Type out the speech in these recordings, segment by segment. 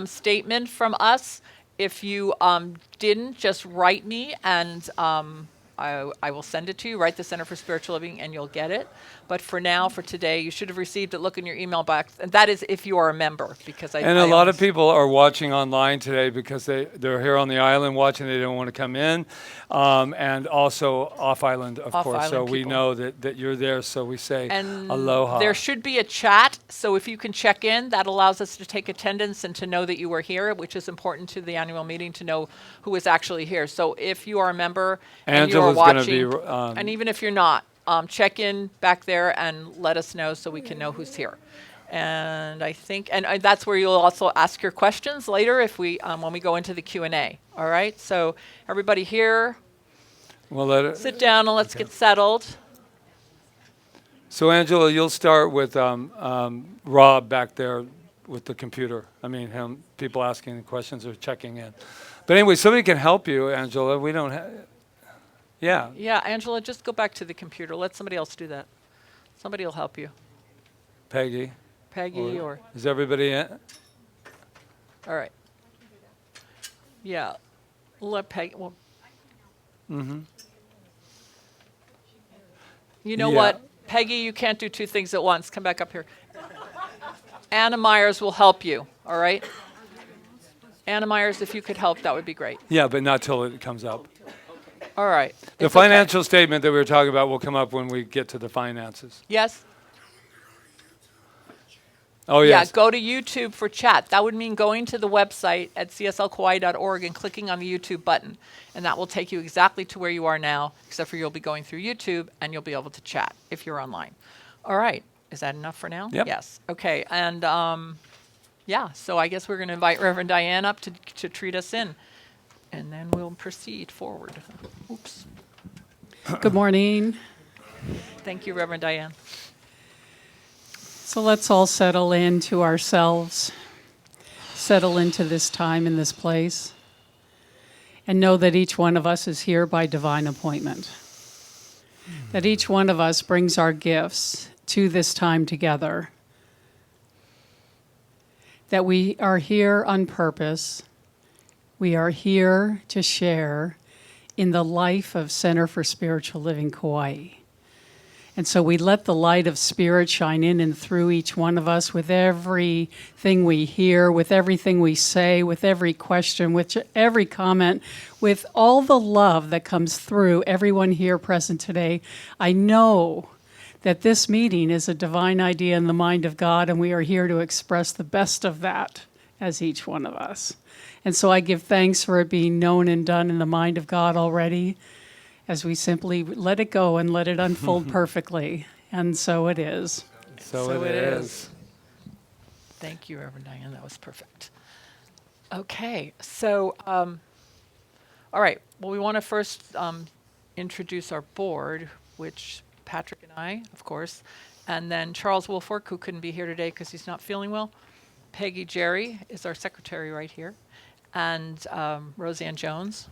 statement from us. If you didn't, just write me and I will send it to you. Write the Center for Spiritual Living and you'll get it. But for now, for today, you should have received it. Look in your email box. And that is if you are a member. Because And a lot of people are watching online today because they're here on the island watching. They don't want to come in. And also off-island, of course. So we know that you're there. So we say aloha. There should be a chat. So if you can check in, that allows us to take attendance and to know that you were here, which is important to the annual meeting to know who is actually here. So if you are a member and you are watching, and even if you're not, check in back there and let us know so we can know who's here. And I think, and that's where you'll also ask your questions later if we, when we go into the Q&A. All right. So everybody here, sit down and let's get settled. So Angela, you'll start with Rob back there with the computer. I mean, people asking the questions or checking in. But anyway, somebody can help you, Angela. We don't have. Yeah. Yeah, Angela, just go back to the computer. Let somebody else do that. Somebody will help you. Peggy, or is everybody in? All right. Yeah. Let Peggy. Well. You know what, Peggy? You can't do two things at once. Come back up here. Anna Myers will help you. All right. Anna Myers, if you could help, that would be great. Yeah, but not till it comes up. All right. The financial statement that we were talking about will come up when we get to the finances. Yes? Oh, yes. Yeah, go to YouTube for chat. That would mean going to the website at cslkauai.org and clicking on the YouTube button. And that will take you exactly to where you are now, except for you'll be going through YouTube and you'll be able to chat if you're online. All right. Is that enough for now? Yep. Yes. Okay. And, yeah, so I guess we're going to invite Reverend Diane up to treat us in. And then we'll proceed forward. Oops. Good morning. Thank you, Reverend Diane. So let's all settle into ourselves, settle into this time in this place, and know that each one of us is here by divine appointment. That each one of us brings our gifts to this time together. That we are here on purpose. We are here to share in the life of Center for Spiritual Living Kauai. And so we let the light of Spirit shine in and through each one of us with everything we hear, with everything we say, with every question, with every comment, with all the love that comes through everyone here present today. I know that this meeting is a divine idea in the mind of God, and we are here to express the best of that as each one of us. And so I give thanks for it being known and done in the mind of God already, as we simply let it go and let it unfold perfectly. And so it is. So it is. Thank you, Reverend Diane. That was perfect. Okay. So, all right. Well, we want to first introduce our board, which Patrick and I, of course, and then Charles Woolfolk, who couldn't be here today because he's not feeling well. Peggy Jerry is our secretary right here. And Roseanne Jones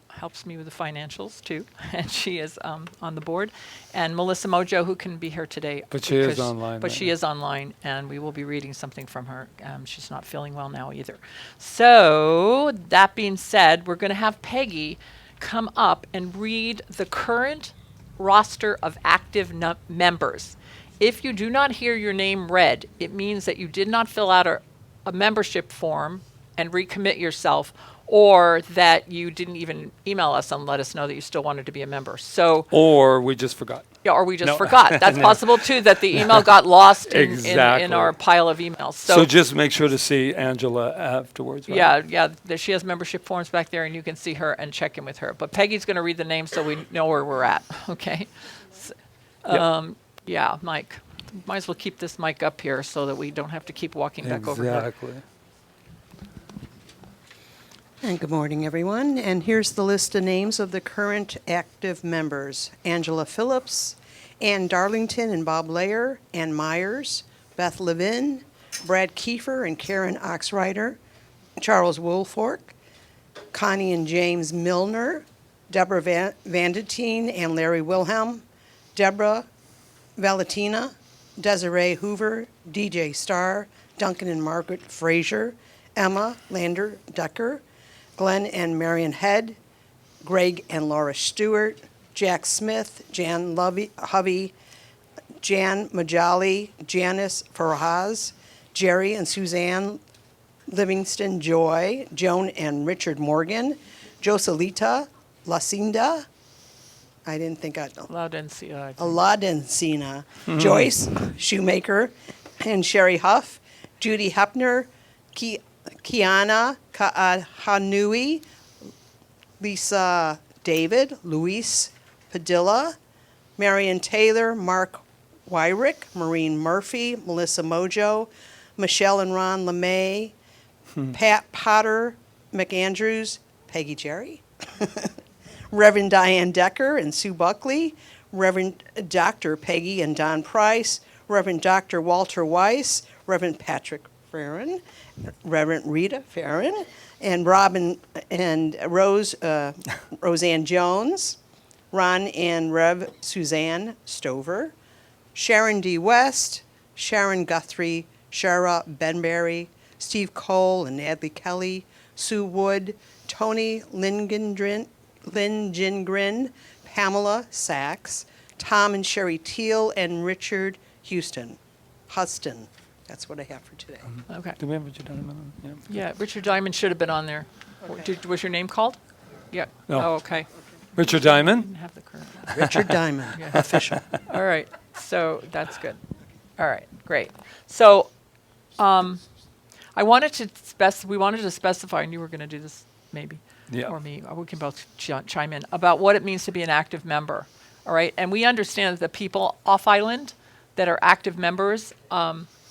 helps me with the financials, too. And she is on the board. And Melissa Mojo, who can be here today. But she is online. But she is online, and we will be reading something from her. She's not feeling well now either. So, that being said, we're going to have Peggy come up and read the current roster of active members. If you do not hear your name read, it means that you did not fill out a membership form and recommit yourself, or that you didn't even email us and let us know that you still wanted to be a member. So, or we just forgot. Yeah, or we just forgot. That's possible too, that the email got lost in our pile of emails. So just make sure to see Angela afterwards. Right? Yeah. She has membership forms back there, and you can see her and check in with her. But Peggy's going to read the names so we know where we're at. Okay. Yeah, Mike. Might as well keep this mic up here so that we don't have to keep walking back over here. Exactly. And good morning, everyone. And here's the list of names of the current active members. Angela Phillips, Ann Darlington and Bob Layer, Ann Myers, Beth Levin, Brad Kiefer and Karen Oxrider, Charles Woolfolk, Connie and James Milner, Deborah Vandetine and Larry Wilhelm, Deborah Valentina, Desiree Hoover, DJ Starr, Duncan and Margaret Frazier, Emma Lander Decker, Glenn and Marion Head, Greg and Laura Stewart, Jack Smith, Jan Hovey, Jan Majali, Janice Farhaz, Jerry and Suzanne Livingston Joy, Joan and Richard Morgan, Joselita Lacinda, I didn't think I'd know. Aladencina, Joyce Shoemaker, and Sherry Huff, Judy Hepner, Kiana Ka'ahanui, Lisa David, Luis Padilla, Marion Taylor, Mark Wyrick, Maureen Murphy, Melissa Mojo, Michelle and Ron LeMay, Pat Potter, McAndrews, Peggy Jerry, Reverend Diane Decker and Sue Buckley, Reverend Dr. Peggy and Don Price, Reverend Dr. Walter Weiss, Reverend Patrick Feren, Reverend Rita Feren, and Robin and Roseanne Jones, Ron and Rev Suzanne Stover, Sharon D. West, Sharon Guthrie, Shara Benberry, Steve Cole and Adley Kelly, Sue Wood, Tony Lingengren, Pamela Sachs, Tom and Sherry Teal, and Richard Huston. That's what I have for today. Okay. Do we have Richard Diamond on? Yeah, Richard Diamond should have been on there. Was your name called? Yeah. No. Oh, okay. Richard Diamond? Didn't have the current one. Richard Diamond, official. All right. So that's good. All right. Great. So, we wanted to specify, and you were going to do this maybe, Yeah. or me, or we can both chime in about what it means to be an active member. All right. And we understand that the people off island that are active members,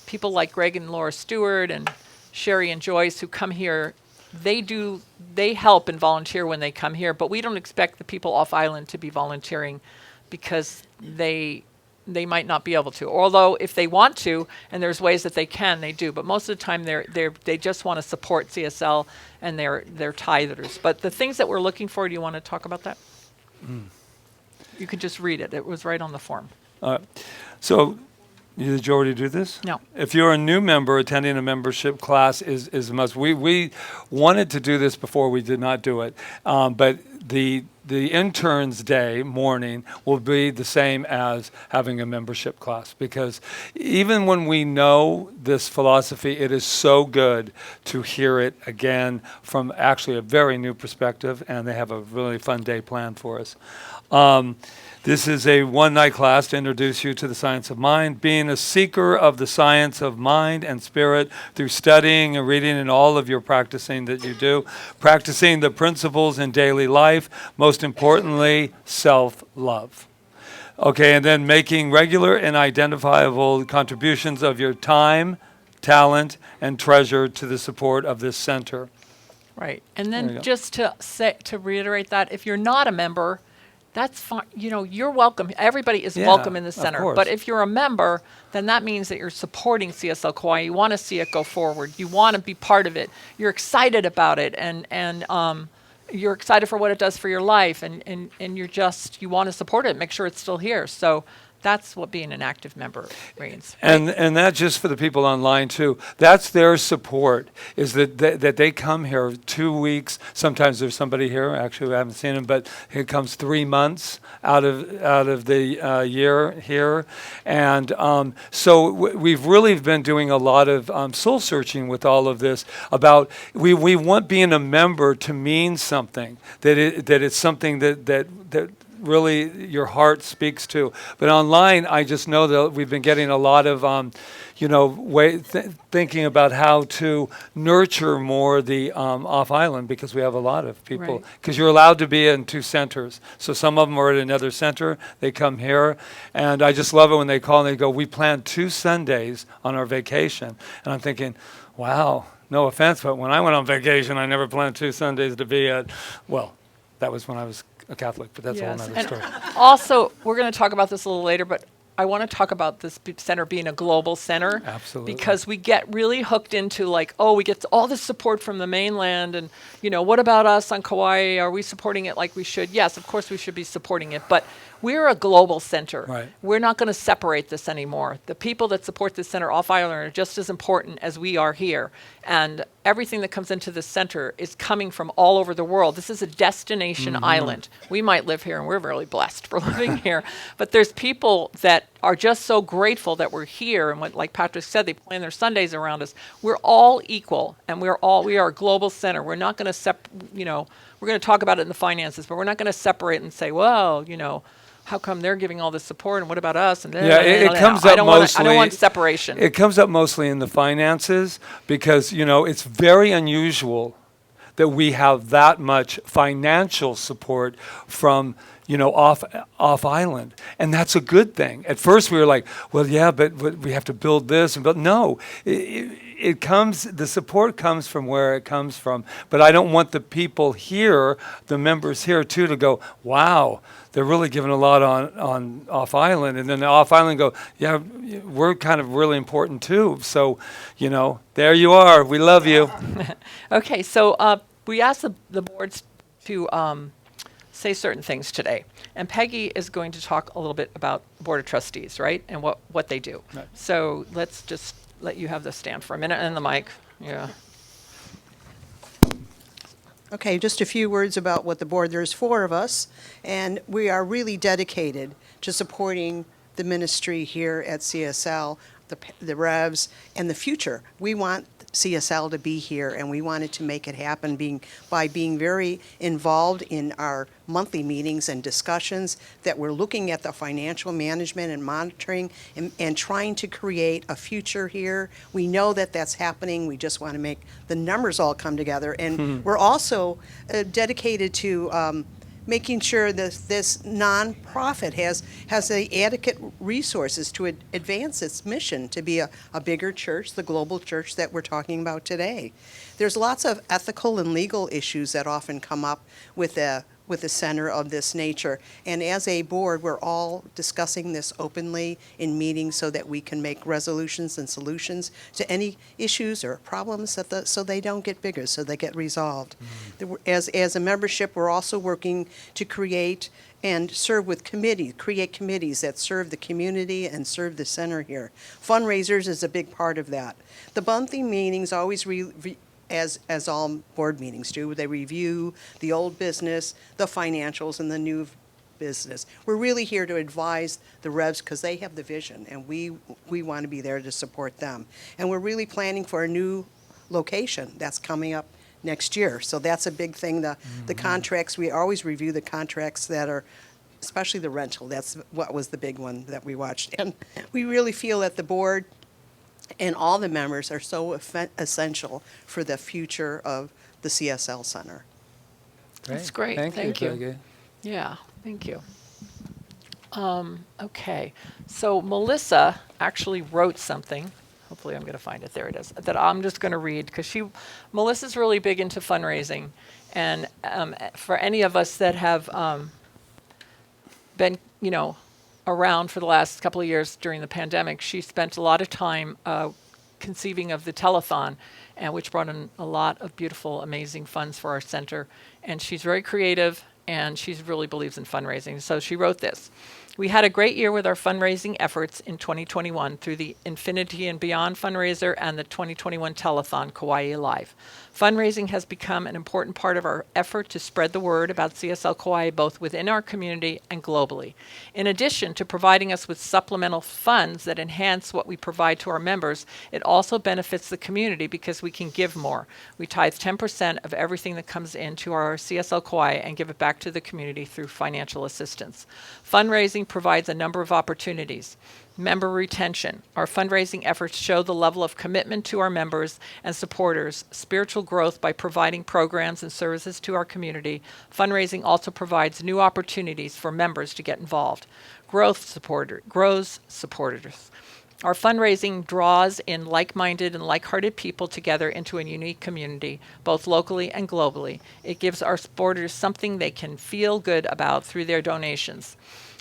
people like Greg and Laura Stewart and Sherry and Joyce who come here, they help and volunteer when they come here, but we don't expect the people off island to be volunteering because they might not be able to. Although if they want to, and there's ways that they can, they do. But most of the time they just want to support CSL and they're tithers. But the things that we're looking for, do you want to talk about that? You could just read it. It was right on the form. So, did you already do this? No. If you're a new member, attending a membership class is a must. We wanted to do this before, we did not do it. But the interns day morning will be the same as having a membership class, because even when we know this philosophy, it is so good to hear it again from actually a very new perspective, and they have a really fun day planned for us. This is a one-night class to introduce you to the science of mind, being a seeker of the science of mind and spirit through studying and reading and all of your practicing that you do, practicing the principles in daily life, most importantly, self-love. Okay, and then making regular and identifiable contributions of your time, talent, and treasure to the support of this center. Right. And There you then go. just to reiterate that, if you're not a member, that's fine. You're welcome. Everybody is Yeah, welcome in the of center. course. But if you're a member, then that means that you're supporting CSL Kauai. You want to see it go forward. You want to be part of it. You're excited about it, and you're excited for what it does for your life, and you want to support it. Make sure it's still here. So that's what being an active member means. And that just for the people online too. That's their support, is that they come here 2 weeks. Sometimes there's somebody here. Actually, we haven't seen him, but he comes 3 months out of the year here, and so we've really been doing a lot of soul searching with all of this. About we want being a member to mean something, that it's something that really your heart speaks to. But online, I just know that we've been getting a lot of, thinking about how to nurture more the off-island, because we have a lot of people. Right. Because you're allowed to be in 2 centers. So some of them are at another center. They come here. And I just love it when they call and they go, we planned 2 Sundays on our vacation. And I'm thinking, wow, no offense, but when I went on vacation, I never planned 2 Sundays to be at, well, that was when I was a Catholic, but that's a whole Yes. other And story. also, we're going to talk about this a little later, but I want to talk about this center being a global center. Absolutely. Because we get really hooked into we get all this support from the mainland, and what about us on Kauai? Are we supporting it like we should? Yes, of course we should be supporting it, but we're a global center. Right. We're not going to separate this anymore. The people that support this center off island are just as important as we are here. And everything that comes into this center is coming from all over the world. This is a destination island. We might live here and we're really blessed for living here. But there's people that are just so grateful that we're here. And like Patrick said, they plan their Sundays around us. We're all equal and we are a global center. We're not going to we're going to talk about it in the finances, but we're not going to separate and say, well, how come they're giving all this support and what about us? And it comes up mostly. I don't want separation. It comes up mostly in the finances because, it's very unusual that we have that much financial support from, off island. And that's a good thing. At first we were like, well, yeah, but we have to build this. But no, the support comes from where it comes from. But I don't want the people here, the members here too, to go, wow, they're really giving a lot on off island. And then the off island go, yeah, we're kind of really important too. So, there you are. We love you. Okay, so we asked the boards to say certain things today. And Peggy is going to talk a little bit about Board of Trustees, right? And what they do. Right. So let's just let you have the stand for a minute and the mic. Yeah. Okay, just a few words about what the board. There's 4 of us, and we are really dedicated to supporting the ministry here at CSL, the Revs, and the future. We want CSL to be here, and we wanted to make it happen by being very involved in our monthly meetings and discussions, that we're looking at the financial management and monitoring and trying to create a future here. We know that that's happening. We just want to make the numbers all come together. And we're also dedicated to making sure that this nonprofit has the adequate resources to advance its mission to be a bigger church, the global church that we're talking about today. There's lots of ethical and legal issues that often come up with a center of this nature. And as a board, we're all discussing this openly in meetings so that we can make resolutions and solutions to any issues or problems so they don't get bigger, so they get resolved. As a membership, we're also working to create and serve with create committees that serve the community and serve the center here. Fundraisers is a big part of that. The monthly meetings always as all board meetings do, they review the old business, the financials, and the new business. We're really here to advise the Revs because they have the vision, and we want to be there to support them. And we're really planning for a new location that's coming up next year. So that's a big thing. The contracts, we always review the contracts that are, especially the rental. That's what was the big one that we watched. And we really feel that the board and all the members are so essential for the future of the CSL Center. That's great. Thank you. Peggy. Yeah, thank you. Okay, so Melissa actually wrote something. Hopefully I'm going to find it. There it is. That I'm just going to read because Melissa's really big into fundraising. And for any of us that have been, around for the last couple of years during the pandemic, she spent a lot of time conceiving of the Telethon, and which brought in a lot of beautiful, amazing funds for our center. And she's very creative, and she really believes in fundraising. So she wrote this. We had a great year with our fundraising efforts in 2021 through the Infinity and Beyond fundraiser and the 2021 Telethon Kaua'i Live. Fundraising has become an important part of our effort to spread the word about CSL Kauai both within our community and globally. In addition to providing us with supplemental funds that enhance what we provide to our members, it also benefits the community because we can give more. We tithe 10% of everything that comes into our CSL Kauai and give it back to the community through financial assistance. Fundraising provides a number of opportunities. Member retention. Our fundraising efforts show the level of commitment to our members and supporters, spiritual growth by providing programs and services to our community. Fundraising also provides new opportunities for members to get involved. Grows supporters. Our fundraising draws in like-minded and like-hearted people together into a unique community, both locally and globally. It gives our supporters something they can feel good about through their donations.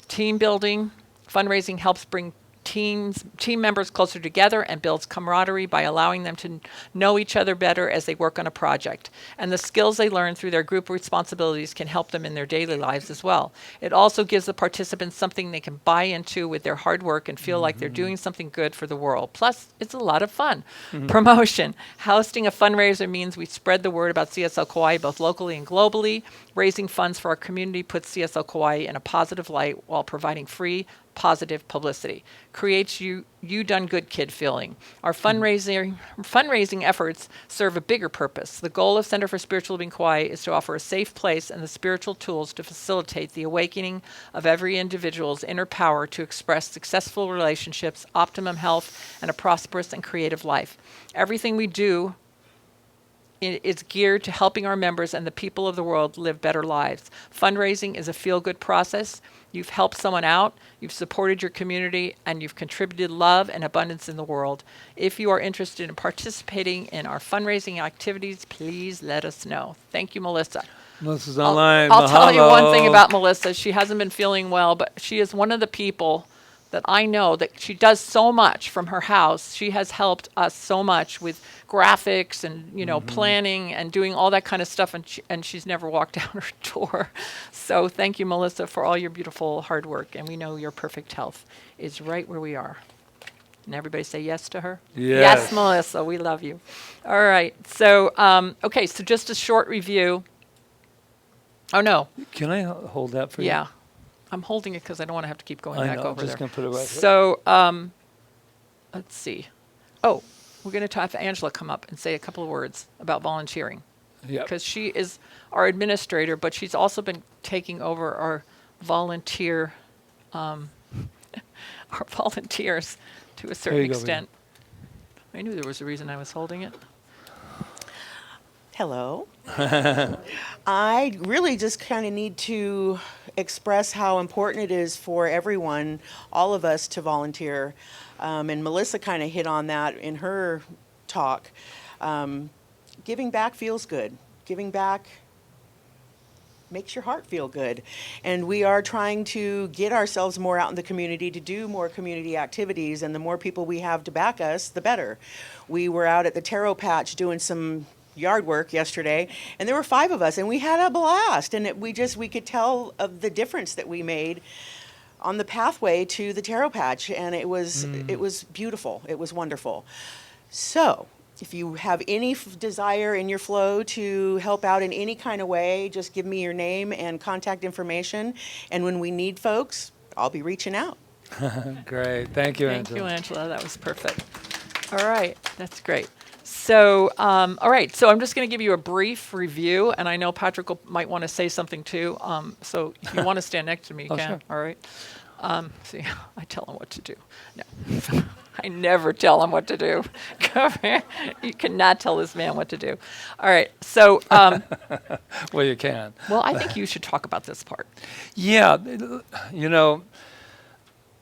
Team building. Fundraising helps bring team members closer together and builds camaraderie by allowing them to know each other better as they work on a project. And the skills they learn through their group responsibilities can help them in their daily lives as well. It also gives the participants something they can buy into with their hard work and feel like they're doing something good for the world. Plus, it's a lot of fun. Promotion. Hosting a fundraiser means we spread the word about CSL Kauai both locally and globally. Raising funds for our community puts CSL Kauai in a positive light while providing free, positive publicity. Creates you done good kid feeling. Our fundraising efforts serve a bigger purpose. The goal of Center for Spiritual Living Kauai is to offer a safe place and the spiritual tools to facilitate the awakening of every individual's inner power to express successful relationships, optimum health, and a prosperous and creative life. Everything we do is geared to helping our members and the people of the world live better lives. Fundraising is a feel-good process. You've helped someone out, you've supported your community, and you've contributed love and abundance in the world. If you are interested in participating in our fundraising activities, please let us know. Thank you, Melissa. Melissa's online. I'll tell you one thing Mahalo. about Melissa. She hasn't been feeling well, but she is one of the people that I know that she does so much from her house. She has helped us so much with graphics and, planning and doing all that kind of stuff. And she's never walked out her door. So thank you, Melissa, for all your beautiful hard work. And we know your perfect health is right where we are. And everybody say yes to her? Yes. Yes, Melissa, we love you. All right. So, okay, so just a short review. Oh, no. Can I hold that for you? Yeah. I'm holding it because I don't want to have to keep going back know, over just there. gonna put it right here. So, let's see. Oh, we're going to have Angela come up and say a couple of words about volunteering. Yep. Because she is our administrator, but she's also been taking over our volunteers to a certain you go, Rita. extent. I knew there was a reason I was holding it. Hello. I really just kind of need to express how important it is for everyone, all of us, to volunteer. And Melissa kind of hit on that in her talk. Giving back feels good. Giving back makes your heart feel good. And we are trying to get ourselves more out in the community to do more community activities. And the more people we have to back us, the better. We were out at the taro patch doing some yard work yesterday, and there were 5 of us, and we had a blast. And we could tell of the difference that we made on the pathway to the taro patch, and it was beautiful. It was wonderful. So if you have any desire in your flow to help out in any kind of way, just give me your name and contact information, and when we need folks, I'll be reaching out. Great. Thank you, Thank Angela. you, Angela. That was perfect. All right. That's great. So, all right. So I'm just going to give you a brief review, and I know Patrick might want to say something too. So if you want to stand next to me, you Oh, can. sure. All right. See, I tell him what to do. No, I never tell him what to do. Come here. You cannot tell this man what to do. All right. So, Well, you can. well, I think you should talk about this part. Yeah,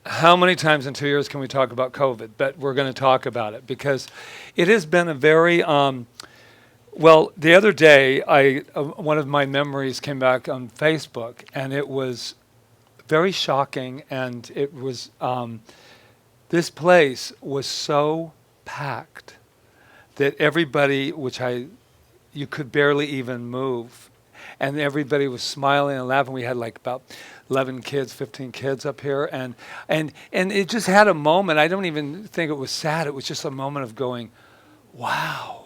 how many times in 2 years can we talk about COVID? But we're going to talk about it because it has been a very, well, the other day, one of my memories came back on Facebook, and it was very shocking, and it was, this place was so packed that everybody, you could barely even move. And everybody was smiling and laughing. We had like about 11 kids, 15 kids up here. And it just had a moment. I don't even think it was sad. It was just a moment of going, wow,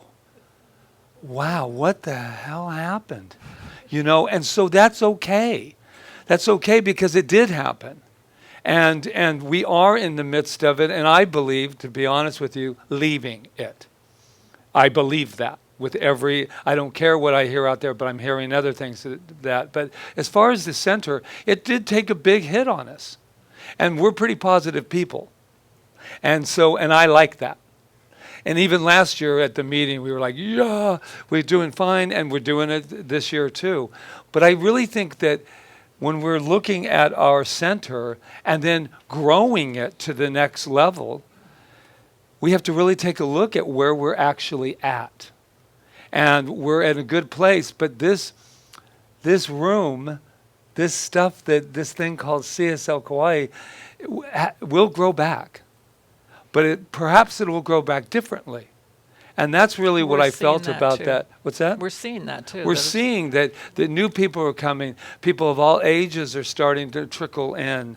what the hell happened? And so that's okay. That's okay because it did happen. And we are in the midst of it. And I believe, to be honest with you, leaving it. I believe that. I don't care what I hear out there, but I'm hearing other things that. But as far as the center, it did take a big hit on us. And we're pretty positive people. And I like that. And even last year at the meeting, we were like, yeah, we're doing fine, and we're doing it this year too. But I really think that when we're looking at our center and then growing it to the next level, we have to really take a look at where we're actually at. And we're at a good place, but this room, this thing called CSL Kauai, will grow back. but perhaps it will grow back differently. And that's really what We're I felt seeing that about too. that. What's that? We're seeing that too. We're seeing that new people are coming. People of all ages are starting to trickle in.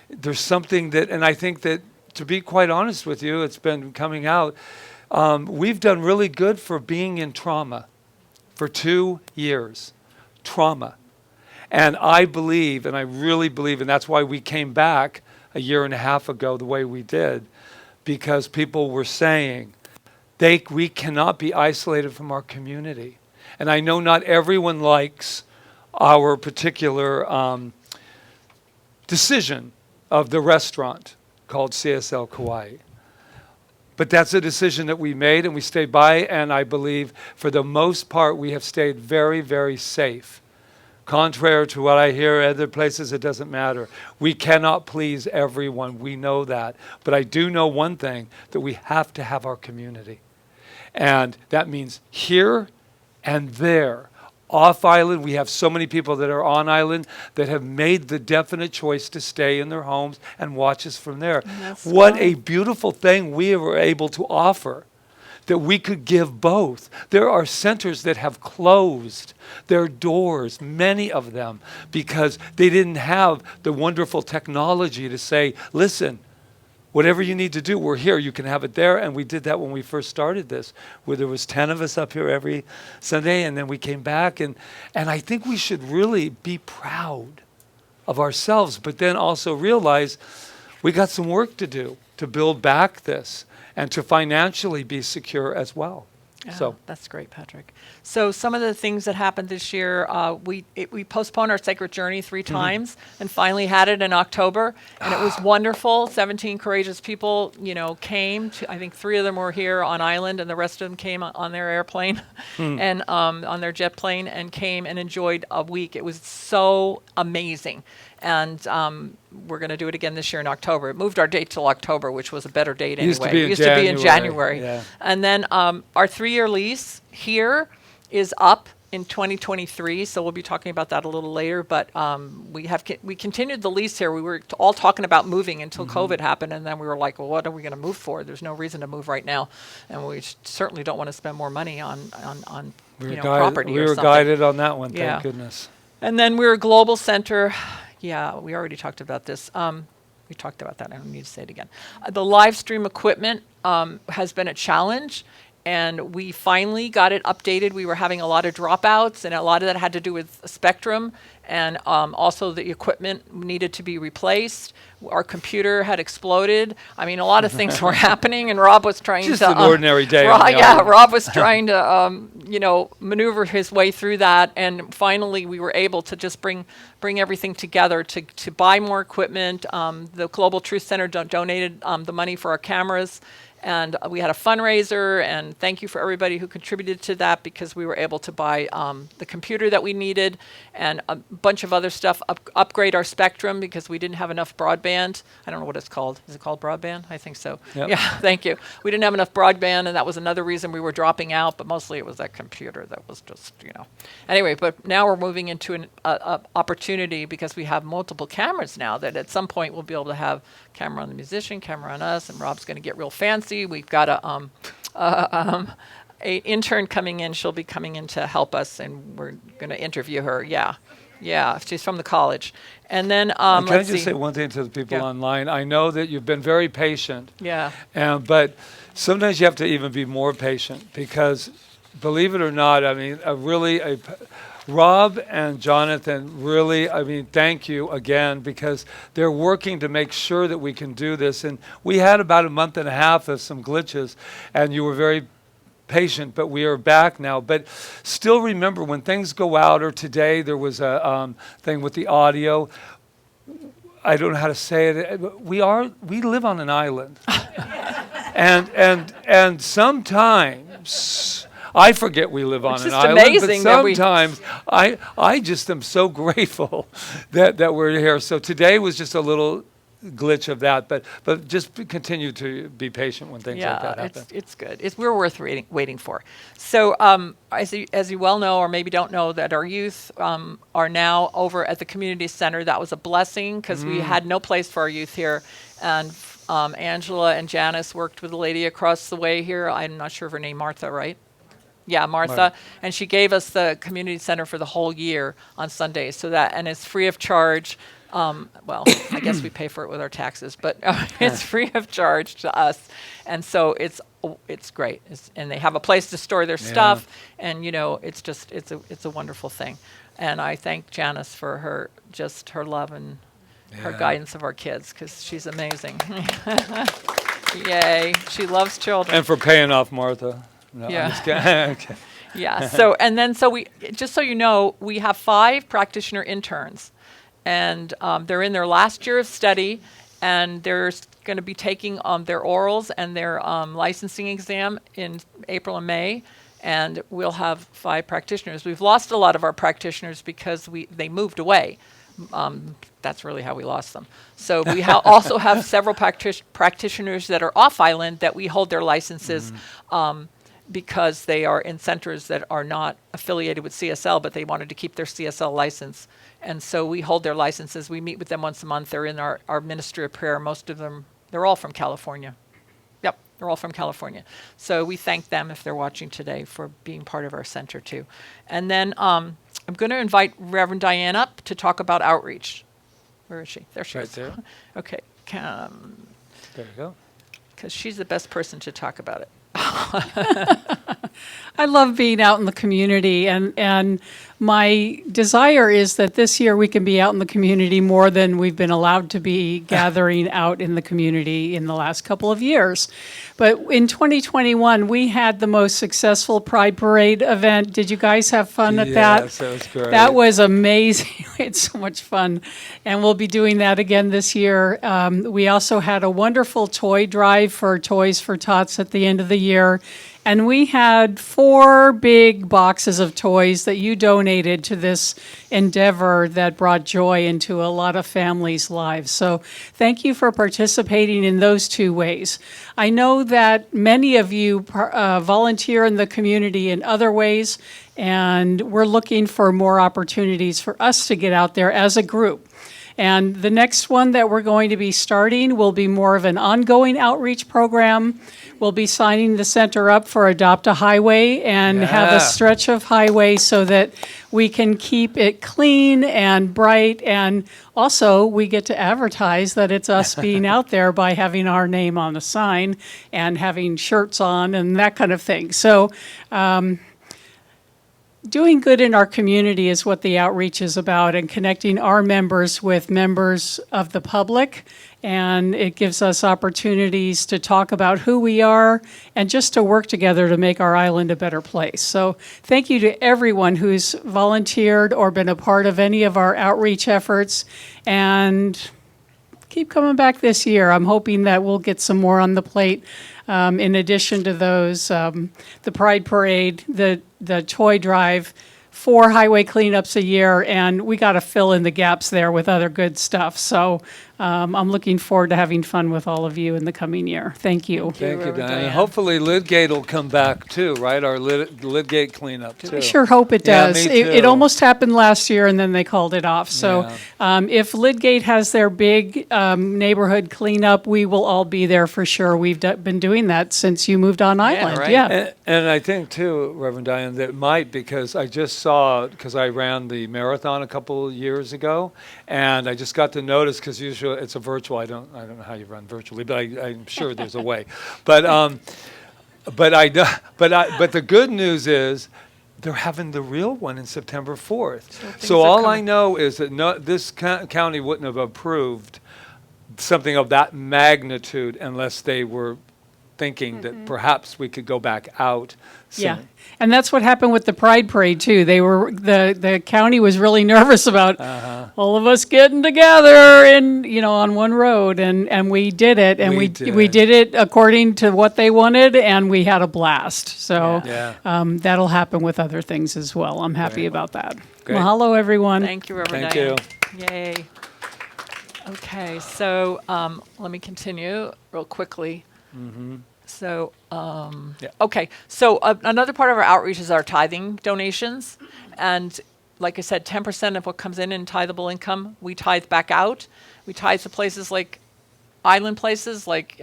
There's something that, and I think that, to be quite honest with you, it's been coming out. We've done really good for being in trauma for 2 years. Trauma. And I believe, and I really believe, and that's why we came back a year and a half ago the way we did, because people were saying, we cannot be isolated from our community. And I know not everyone likes our particular decision of the restaurant called CSL Kauai. But that's a decision that we made and we stayed by, and I believe for the most part we have stayed very, very safe. Contrary to what I hear other places, it doesn't matter. We cannot please everyone, we know that. But I do know one thing, that we have to have our community. And that means here and there. Off island, we have so many people that are on island that have made the definite choice to stay in their homes and watch us from there. What a beautiful thing we were able to offer, that we could give both. There are centers that have closed their doors, many of them, because they didn't have the wonderful technology to say, listen, whatever you need to do, we're here. You can have it there. And we did that when we first started this, where there was 10 of us up here every Sunday, and then we came back. And I think we should really be proud of ourselves, but then also realize we got some work to do to build back this and to financially be secure as well. Yeah, So that's great, Patrick. So some of the things that happened this year, we postponed our Sacred Journey 3 times and finally had it in October, and it was wonderful. 17 courageous people, came. I think 3 of them were here on island, and the rest of them came on their airplane and on their jet plane and came and enjoyed a week. It was so amazing. And we're going to do it again this year in October. It moved our date till October, which was a better date anyway. It used to be in January. Yeah. And then our 3-year lease here is up in 2023, so we'll be talking about that a little later. But we continued the lease here. We were all talking about moving until COVID happened, and then we were like, well, what are we going to move for? There's no reason to move right now, and we certainly don't want to spend more money on property. We or were something. guided on that one, Yeah. thank goodness. And then we're a global center. Yeah, we already talked about this. We talked about that. I don't need to say it again. The live stream equipment has been a challenge, and we finally got it updated. We were having a lot of dropouts, and a lot of that had to do with spectrum, and also the equipment needed to be replaced. Our computer had exploded. I mean, a lot of things were happening, and Rob was trying Just to... an ordinary day on the island. Rob was trying to, maneuver his way through that, and finally we were able to just bring everything together to buy more equipment. The Global Truth Center donated the money for our cameras, and we had a fundraiser, and thank you for everybody who contributed to that, because we were able to buy the computer that we needed and a bunch of other stuff, upgrade our spectrum because we didn't have enough broadband. I don't know what it's called. Is it called broadband? I think so. Yep. Yeah, thank you. We didn't have enough broadband, and that was another reason we were dropping out, but mostly it was that computer that was just, Anyway, but now we're moving into an opportunity because we have multiple cameras now, that at some point we'll be able to have camera on the musician, camera on us, and Rob's going to get real fancy. We've got a intern coming in. She'll be coming in to help us, and we're going to interview her. Yeah, she's from the college. And then Can I just say one thing to the people online? I know that you've been very patient. Yeah. But sometimes you have to even be more patient, because, believe it or not, I mean, Rob and Jonathan, really, thank you again, because they're working to make sure that we can do this. And we had about a month and a half of some glitches, and you were very patient, but we are back now. But still remember, when things go out, or today there was a thing with the audio, I don't know how to say it. We live on an island. and sometimes I forget we live on an island, amazing but sometimes I just am so grateful that we're here. So today was just a little glitch of that, but just continue to be patient when things like that happen. It's good. We're worth waiting for. So as you well know, or maybe don't know, that our youth are now over at the community center. That was a blessing, because we had no place for our youth here, and Angela and Janice worked with a lady across the way here. I'm not sure of her name, Martha, right? Yeah, Martha. And she gave us the community center for the whole year on Sundays. And it's free of charge. Well, I guess we pay for it with our taxes, but it's free of charge to us. And so it's great. And they have a place to store their stuff. And, it's a wonderful thing. And I thank Janice for her love and her guidance of our kids, because she's amazing. Yay. She loves children. And for paying off Martha. No, Yeah. I'm just kidding. Okay. Yeah. So we, just so you know, we have 5 practitioner interns, and they're in their last year of study, and they're going to be taking their orals and their licensing exam in April and May, and we'll have 5 practitioners. We've lost a lot of our practitioners because they moved away. That's really how we lost them. So we also have several practitioners that are off island that we hold their licenses. Because they are in centers that are not affiliated with CSL, but they wanted to keep their CSL license. And so we hold their licenses. We meet with them once a month. They're in our ministry of prayer. Most of them, they're all from California. Yep, they're all from California. So we thank them, if they're watching today, for being part of our center too. And then I'm going to invite Reverend Diane up to talk about outreach. Where is she? There she is. Right there. Okay, There you go. because she's the best person to talk about it. I love being out in the community, and my desire is that this year we can be out in the community more than we've been allowed to be gathering out in the community in the last couple of years. But in 2021, we had the most successful Pride Parade event. Did you guys have fun at that? Yes, that was great. That was amazing. We had so much fun. And we'll be doing that again this year. We also had a wonderful toy drive for Toys for Tots at the end of the year. And we had 4 big boxes of toys that you donated to this endeavor that brought joy into a lot of families' lives. So thank you for participating in those 2 ways. I know that many of you volunteer in the community in other ways, and we're looking for more opportunities for us to get out there as a group. And the next one that we're going to be starting will be more of an ongoing outreach program. We'll be signing the center up for Adopt a Highway and have a stretch of highway so that we can keep it clean and bright. And also, we get to advertise that it's us being out there by having our name on a sign and having shirts on and that kind of thing. So, doing good in our community is what the outreach is about, and connecting our members with members of the public. And it gives us opportunities to talk about who we are and just to work together to make our island a better place. So thank you to everyone who's volunteered or been a part of any of our outreach efforts. And keep coming back this year. I'm hoping that we'll get some more on the plate. In addition to those, the Pride Parade, the toy drive, 4 highway cleanups a year, and we got to fill in the gaps there with other good stuff. So I'm looking forward to having fun with all of you in the coming year. Thank you. Thank you, Reverend Diane. Diane. Hopefully Lidgate will come back too, right? Our Lidgate cleanup too. I sure hope it Yeah, does. me It too. almost happened last year, and then they called it off. So if Lidgate has their big neighborhood cleanup, we will all be there for sure. We've been doing that since you moved on island. right. Yeah. And I think too, Reverend Diane, that might, because I just saw, because I ran the marathon a couple of years ago, and I just got to notice, because usually it's a virtual. I don't know how you run virtually, but I'm sure there's a way. But the good news is they're having the real one in September 4th. So all I know is that this county wouldn't have approved something of that magnitude unless they were thinking that perhaps we could go back out soon. Yeah, and that's what happened with the Pride Parade too. They were the county was really nervous about all of us getting together on one road, and we did it, and we did it according to what they wanted, and we had a blast. So that'll happen with other things as well. I'm happy about that. Great. Mahalo, everyone. Thank you, Reverend Thank Diane. Yay. Okay, so let me continue real quickly. So, okay. So another part of our outreach is our tithing donations. And like I said, 10% of what comes in tithable income, we tithe back out. We tithe to places like island places like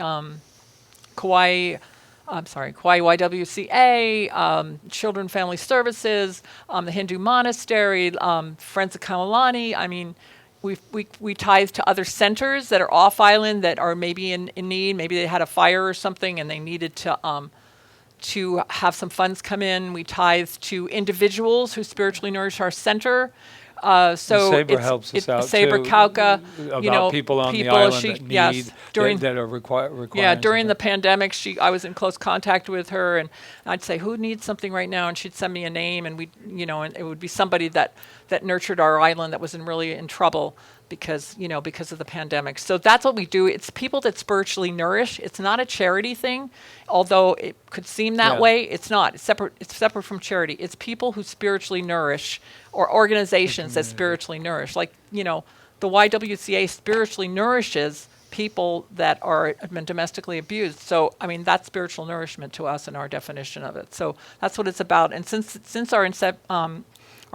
Kauai. Kauai YWCA, Children Family Services, the Hindu Monastery, Friends of Kamalani. I mean, we tithe to other centers that are off island that are maybe in need. Maybe they had a fire or something and they needed to have some funds come in. We tithe to individuals who spiritually nourish our center. So Saber helps us out Saber too, Kauka, about people on the island that need that are requiring. Yeah, during the pandemic, I was in close contact with her, and I'd say, "Who needs something right now?" And she'd send me a name, and and it would be somebody that nurtured our island that was really in trouble because of the pandemic. So that's what we do. It's people that spiritually nourish. It's not a charity thing, although it could seem that way. It's not. It's separate. It's separate from charity. It's people who spiritually nourish, or organizations that spiritually nourish. Like the YWCA spiritually nourishes people that have been domestically abused. So I mean that's spiritual nourishment to us in our definition of it. So that's what it's about. And since our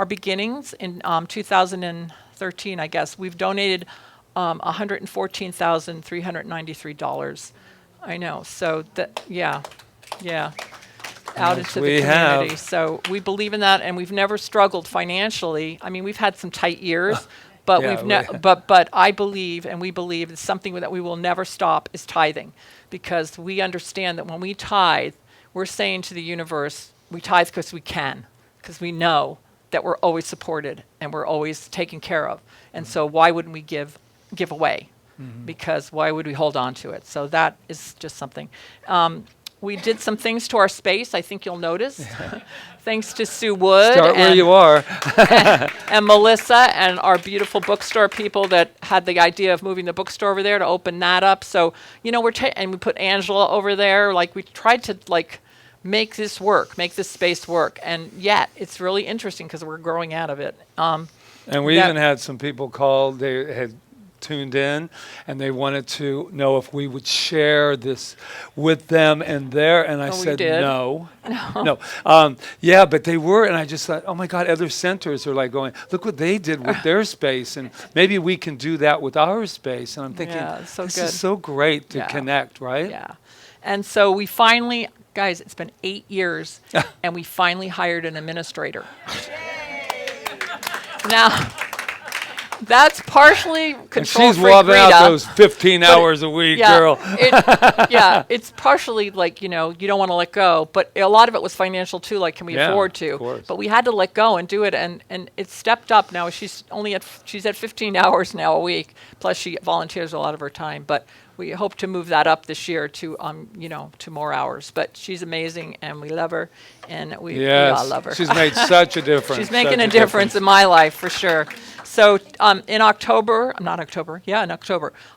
beginnings in 2013, I guess, we've donated $114,393. I know. So out into the community. So we believe in that, and we've never struggled financially. I mean, we've had some tight years, but but I believe, and we believe, it's something that we will never stop is tithing, because we understand that when we tithe, we're saying to the universe, we tithe because we can, because we know that we're always supported and we're always taken care of. And so why wouldn't we give away? Because why would we hold on to it? So that is just something. We did some things to our space, I think you'll notice. Thanks to Sue Wood. Start where you are. and Melissa and our beautiful bookstore people that had the idea of moving the bookstore over there to open that up. So, and we put Angela over there. Like, we tried to, make this work, make this space work. And yet, it's really interesting because we're growing out of it. And we even had some people call, they had tuned in, and they wanted to know if we would share this with them and I said, no. Yeah, but they were, and I just thought, oh my God, other centers are like going, look what they did with their space, and maybe we can do that with our space. And I'm thinking, this is so great to connect, right? Yeah. And so we finally, guys, it's been 8 years, and we finally hired an administrator. Now, that's partially control freak Rita. And she's wobbing out those 15 hours a week, girl. It's partially you don't want to let go, but a lot of it was financial too. Like, can we afford to? Of course. But we had to let go and do it, and it's stepped up now. She's at 15 hours now a week. Plus, she volunteers a lot of her time, but we hope to move that up this year to to more hours. But she's amazing, and we love her, and we all love her. She's made such a difference. She's making a difference in my life for sure. So in October,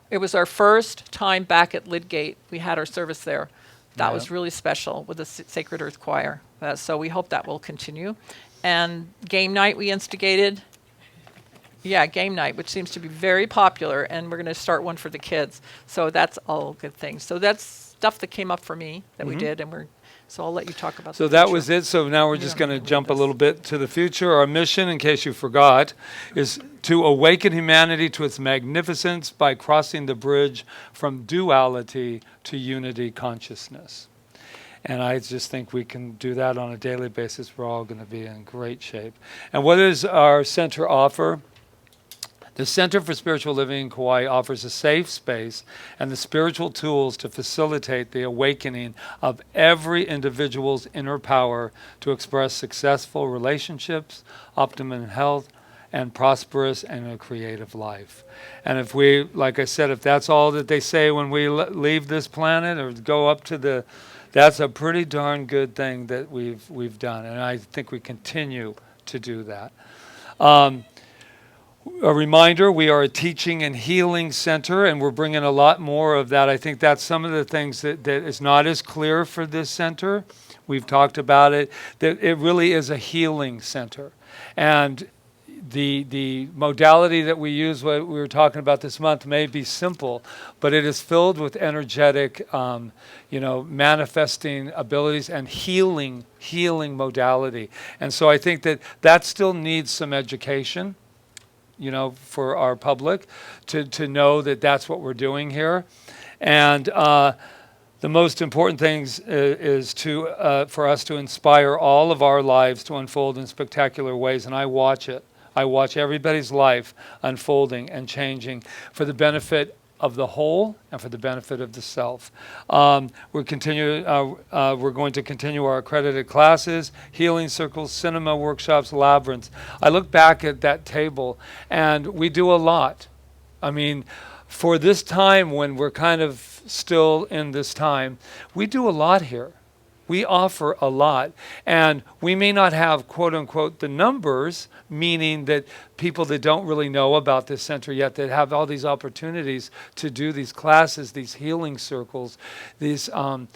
it was our first time back at Lidgate. We had our service there. That was really special with the Sacred Earth Choir. So we hope that will continue. And game night we instigated. Yeah, game night, which seems to be very popular, and we're going to start one for the kids. So that's all good things. So that's stuff that came up for me that we did, and so I'll let you talk about. So that was it. So now we're just going to jump a little bit to the future. Our mission, in case you forgot, is to awaken humanity to its magnificence by crossing the bridge from duality to unity consciousness. And I just think we can do that on a daily basis. We're all going to be in great shape. And what does our center offer? The Center for Spiritual Living in Kauai offers a safe space and the spiritual tools to facilitate the awakening of every individual's inner power to express successful relationships, optimum health, and prosperous and a creative life. And if we, like I said, if that's all that they say when we leave this planet or go up to that's a pretty darn good thing that we've done. And I think we continue to do that. A reminder, we are a teaching and healing center, and we're bringing a lot more of that. I think that's some of the things that is not as clear for this center. We've talked about it, that it really is a healing center. And the modality that we use, what we were talking about this month, may be simple, but it is filled with energetic, manifesting abilities and healing modality. And so I think that still needs some education. for our public to know that that's what we're doing here. And the most important thing is for us to inspire all of our lives to unfold in spectacular ways. And I watch it. I watch everybody's life unfolding and changing for the benefit of the whole and for the benefit of the self. We're going to continue our accredited classes, healing circles, cinema workshops, labyrinths. I look back at that table, and we do a lot. I mean, for this time when we're kind of still in this time, we do a lot here. We offer a lot, and we may not have, quote unquote, the numbers, meaning that people that don't really know about this center yet, that have all these opportunities to do these classes, these healing circles, these, and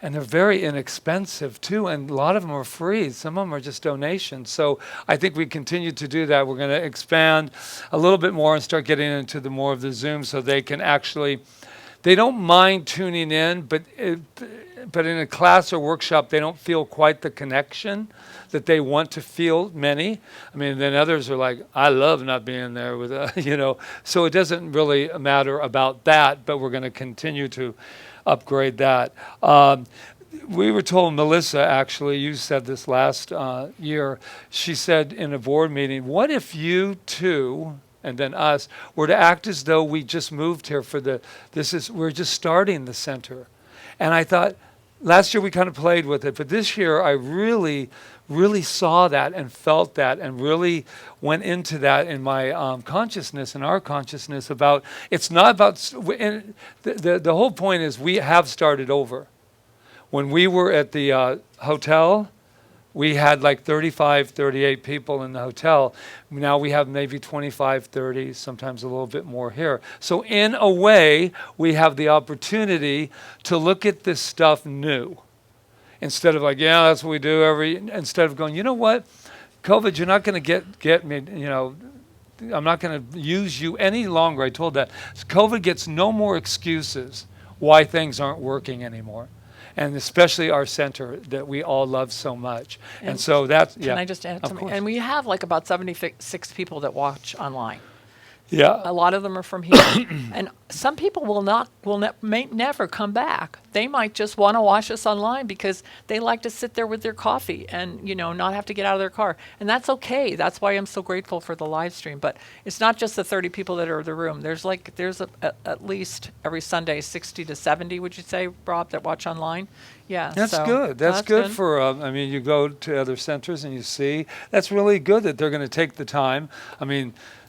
they're very inexpensive too, and a lot of them are free. Some of them are just donations. So I think we continue to do that. We're going to expand a little bit more and start getting into the more of the Zoom so they can actually, they don't mind tuning in, but in a class or workshop, they don't feel quite the connection that they want to feel, many. I mean, then others are like, I love not being there with, So it doesn't really matter about that, but we're going to continue to upgrade that. We were told, Melissa, actually, you said this last year, she said in a board meeting, what if you two, and then us, were to act as though we just moved here we're just starting the center. And I thought, last year we kind of played with it, but this year I really, really saw that and felt that and really went into that in my consciousness and our consciousness about, it's not about, the whole point is we have started over. When we were at the hotel, we had like 35, 38 people in the hotel. Now we have maybe 25, 30, sometimes a little bit more here. So in a way, we have the opportunity to look at this stuff new. Instead of like, yeah, that's what we do instead of going, you know what, COVID, you're not going to get me, I'm not going to use you any longer. I told that. COVID gets no more excuses why things aren't working anymore. And especially our center that we all love so much. And so that's, yeah. Can I just add something? And we have like about 76 people that watch online. Yeah. A lot of them are from here. And some people may never come back. They might just want to watch us online because they like to sit there with their coffee and, not have to get out of their car. And that's okay. That's why I'm so grateful for the live stream. But it's not just the 30 people that are in the room. There's at least every Sunday 60 to 70, would you say, Rob, that watch online? Yeah. That's good. That's good for, you go to other centers and you see. That's really good that they're going to take the time.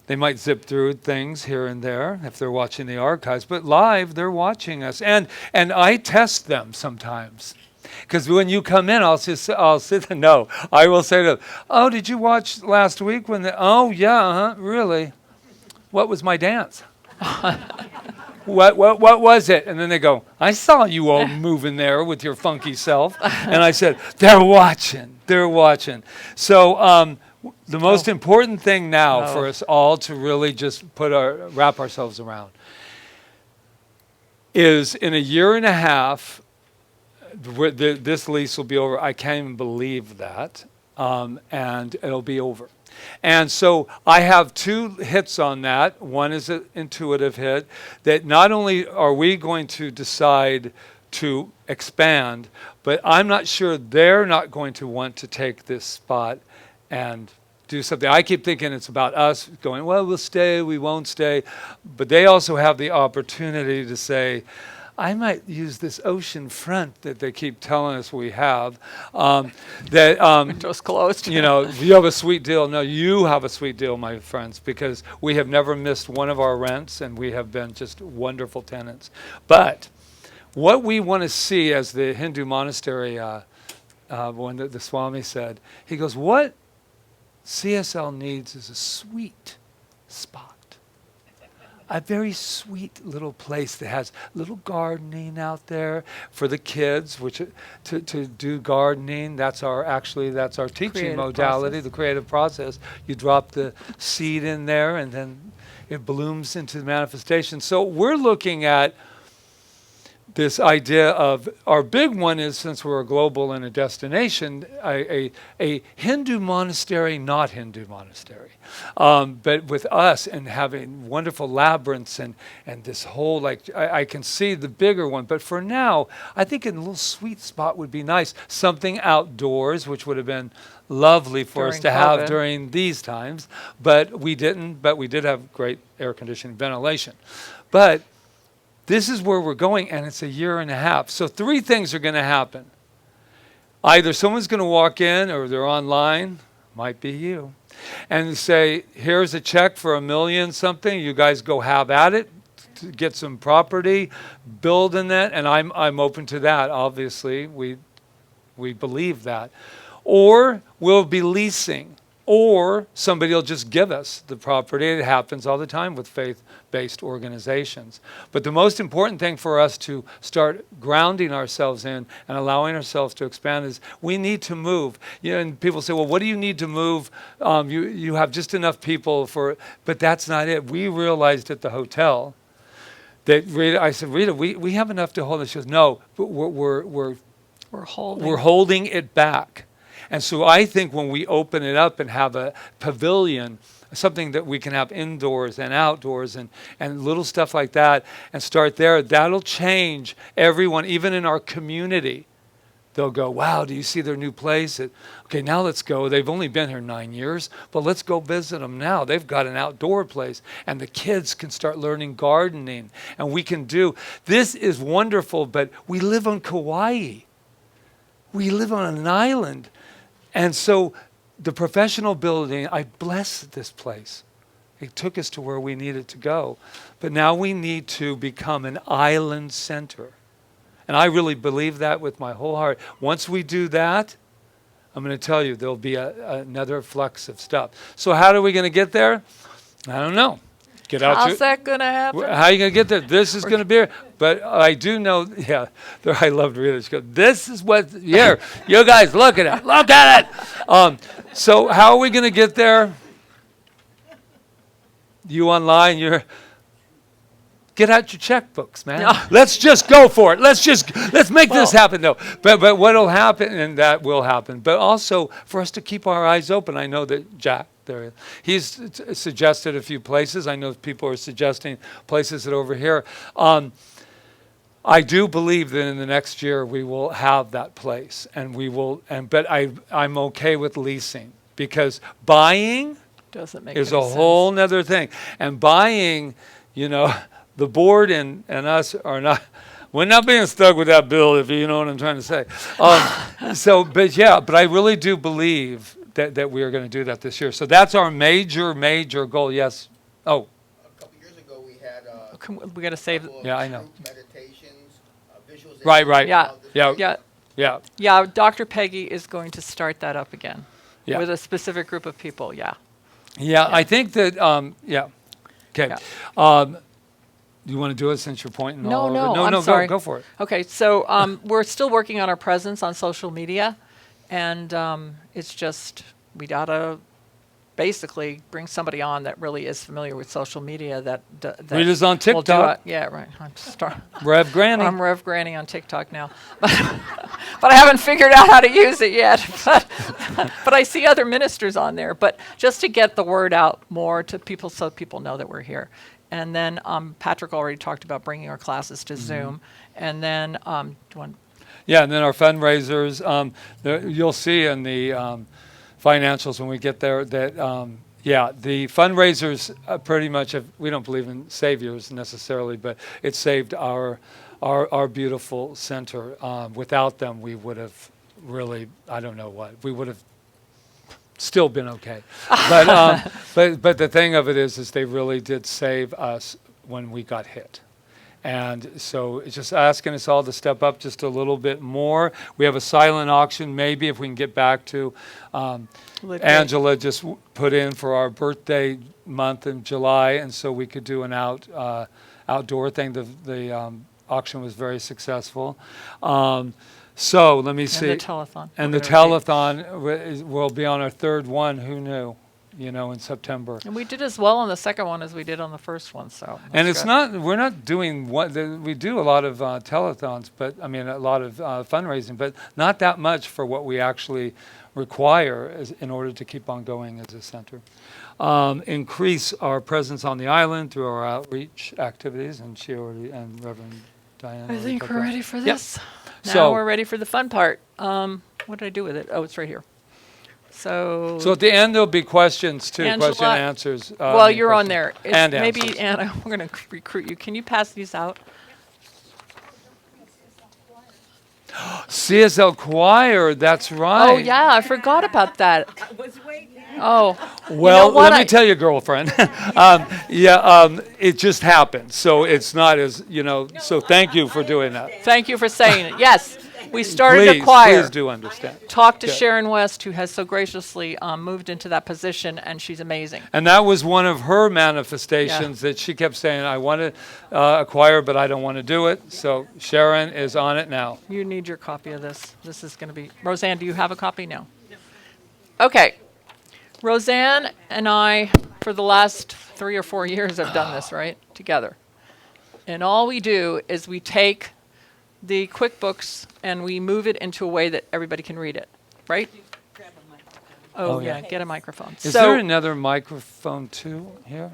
They might zip through things here and there if they're watching the archives, but live, they're watching us. And I test them sometimes. Because when you come in, I'll sit there. No, I will say to them, oh, did you watch last week oh, yeah, really? What was my dance? What was it? And then they go, I saw you all moving there with your funky self. And I said, they're watching. So, the most important thing now for us all to really just wrap ourselves around is in a year and a half, this lease will be over. I can't even believe that. And it'll be over. And so I have two hits on that. One is an intuitive hit that not only are we going to decide to expand, but I'm not sure they're not going to want to take this spot and do something. I keep thinking it's about us going, well, we'll stay, we won't stay. But they also have the opportunity to say, I might use this ocean front that they keep telling us we have. Windows closed. You have a sweet deal. No, you have a sweet deal, my friends, because we have never missed one of our rents, and we have been just wonderful tenants. But what we want to see, as the Hindu monastery, when the Swami said, he goes, what CSL needs is a sweet spot. A very sweet little place that has little gardening out there for the kids, which to do gardening. That's our teaching creative modality, process. the creative process. You drop the seed in there, and then it blooms into the manifestation. So we're looking at this idea of our big one is, since we're a global and a destination, a Hindu monastery, not Hindu monastery, but with us and having wonderful labyrinths and this whole, like, I can see the bigger one. But for now, I think a little sweet spot would be nice. Something outdoors, which would have been lovely for us to have COVID. during these times, but we didn't. But we did have great air conditioning, ventilation. But this is where we're going, and it's a year and a half. So 3 things are going to happen. Either someone's going to walk in, or they're online, might be you, and say, here's a check for $1 million something. You guys go have at it, to get some property, build in that, and I'm open to that. Obviously, we believe that. Or we'll be leasing. Or somebody will just give us the property. It happens all the time with faith-based organizations. But the most important thing for us to start grounding ourselves in and allowing ourselves to expand is we need to move. And people say, well, what do you need to move? You have just enough people for, but that's not it. We realized at the hotel that Rita, I said, Rita, we have enough to hold it. She goes, no, but we're holding it back. And so I think when we open it up and have a pavilion, something that we can have indoors and outdoors and little stuff like that, and start there, that'll change everyone, even in our community. They'll go, wow, do you see their new place? Okay, now let's go. They've only been here 9 years, but let's go visit them now. They've got an outdoor place, and the kids can start learning gardening, and we can do. This is wonderful, but we live on Kauai. We live on an island. And so the professional building, I bless this place. It took us to where we needed to go. But now we need to become an island center. And I really believe that with my whole heart. Once we do that, I'm going to tell you, there'll be another flux of stuff. So how are we going to get there? I don't know. Get out. How's that going to happen? How are you going to get there? This is going to be here. But I do know, yeah, I loved Rita. She goes, this is what, here, you guys, look at it. Look at it. So how are we going to get there? You online, get out your checkbooks, man. No. Let's just go for it. Let's make this happen, though. But what will happen, and that will happen, but also for us to keep our eyes open. I know that Jack, he's suggested a few places. I know people are suggesting places that over here. I do believe that in the next year we will have that place, and we will. But I'm okay with leasing, because buying is a whole nother thing. And buying, the board and us are not. We're not being stuck with that bill, if you know what I'm trying to say. But I really do believe that we are going to do that this year. So that's our major goal. Yes. Oh. A couple years ago, we had we got to save. Yeah, I know. Meditations, visualizations. Right. Yeah. Dr. Peggy is going to start that up again with a specific group of people. Yeah. I think that. Okay. Yeah. Do you want to do it since you're pointing? No, I'm sorry. Go for it. Okay, so we're still working on our presence on social media, and it's just we gotta basically bring somebody on that really is familiar with social media. That Rita's on TikTok. Yeah, right. Rev Granny. I'm Rev Granny on TikTok now, but I haven't figured out how to use it yet. But I see other ministers on there. But just to get the word out more to people, so people know that we're here. And then Patrick already talked about bringing our classes to Zoom. And then, and then our fundraisers. You'll see in the financials when we get there that, the fundraisers pretty much we don't believe in saviors necessarily, but it saved our beautiful center. Without them, we would have really, I don't know what, we would have still been okay. But the thing of it is they really did save us when we got hit. And so it's just asking us all to step up just a little bit more. We have a silent auction, maybe if we can get back to Angela just put in for our birthday month in July, and so we could do an outdoor thing. The auction was very successful. So let me see. And the telethon. And the telethon will be on our third one. Who knew? in September. And we did as well on the second one as we did on the first one, so. And that's it's good. we're not doing we do a lot of telethons, but a lot of fundraising, but not that much for what we actually require in order to keep on going as a center. Increase our presence on the island through our outreach activities, and Reverend Diane. I think we're ready for Yep. this. Now So- we're ready for the fun part. What did I do with it? Oh, it's right here. So So at the end, there'll be questions too, question Angela, and answers. well, any you're on questions. there. And Maybe, answers. Anna, we're going to recruit you. Can you pass these out? CSL Kauai, that's right. Oh, yeah, I forgot about that. Oh, Well, what? let me tell you, girlfriend. It just happened. So it's not as, so thank you for doing that. thank you for saying it. Yes, we started a Please, choir. please do understand. Talked to Good. Sharon West, who has so graciously moved into that position, and she's amazing. And that was one of her manifestations that she kept saying, I want to acquire, but I don't want to do it. So Sharon is on it now. You need your copy of this. This is going to be, Roseanne, do you have a copy? No. Okay. Roseanne and I, for the last 3 or 4 years, have done this, right? Together. And all we do is we take the QuickBooks and we move it into a way that everybody can read it, right? Oh, Oh, yeah. yeah, get a microphone. Is there another microphone too here?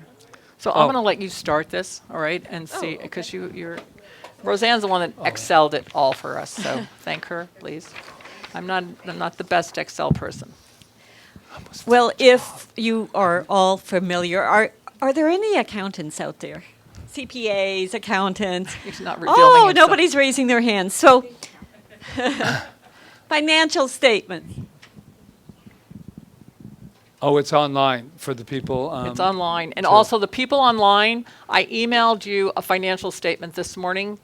So I'm going to let you start this, all right, and see, because you're, Roseanne's the one that excelled it all for us, so thank her, please. I'm not the best Excel person. Well, if you are all familiar, are there any accountants out there? CPAs, accountants? He's not revealing Oh, himself. nobody's raising their hands. So, financial statements. Oh, it's online for the people. It's online. And also the people online, I emailed you a financial statement this morning.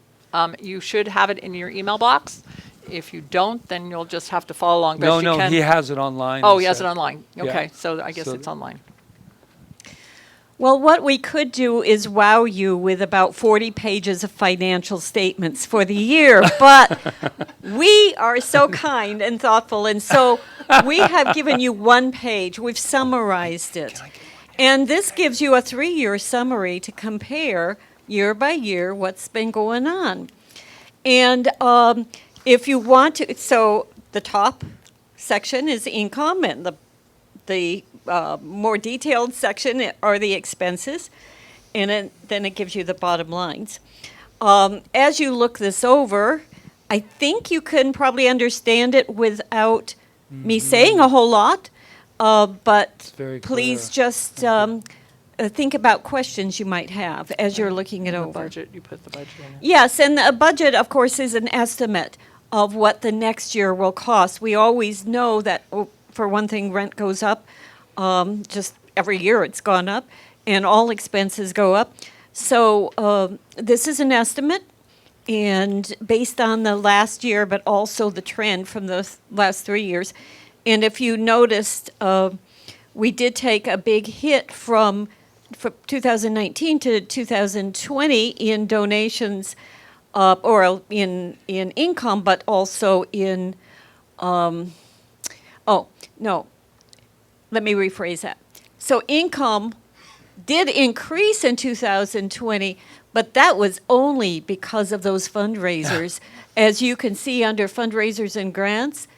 You should have it in your email box. If you don't, then you'll just have to follow along best you can. he has it online. Oh, it he has said. it online. Yeah. Okay, so I guess So- it's online. Well, what we could do is wow you with about 40 pages of financial statements for the year, but we are so kind and thoughtful, and so we have given you one page. We've summarized it. And this gives you a 3-year summary to compare year by year what's been going on. And if you want to, so the top section is income, and the more detailed section are the expenses, and then it gives you the bottom lines. As you look this over, I think you can probably understand it without me saying a whole lot, but very please clear. just think about questions you might have as you're looking it The over. budget, you put the budget in it. Yes, and a budget, of course, is an estimate of what the next year will cost. We always know that, for one thing, rent goes up. Just every year it's gone up, and all expenses go up. So this is an estimate, and based on the last year, but also the trend from the last 3 years. And if you noticed, we did take a big hit from 2019 to 2020 in donations, or in income, but also in, let me rephrase that. So income did increase in 2020, but that was only because of those fundraisers. As you can see under fundraisers and grants,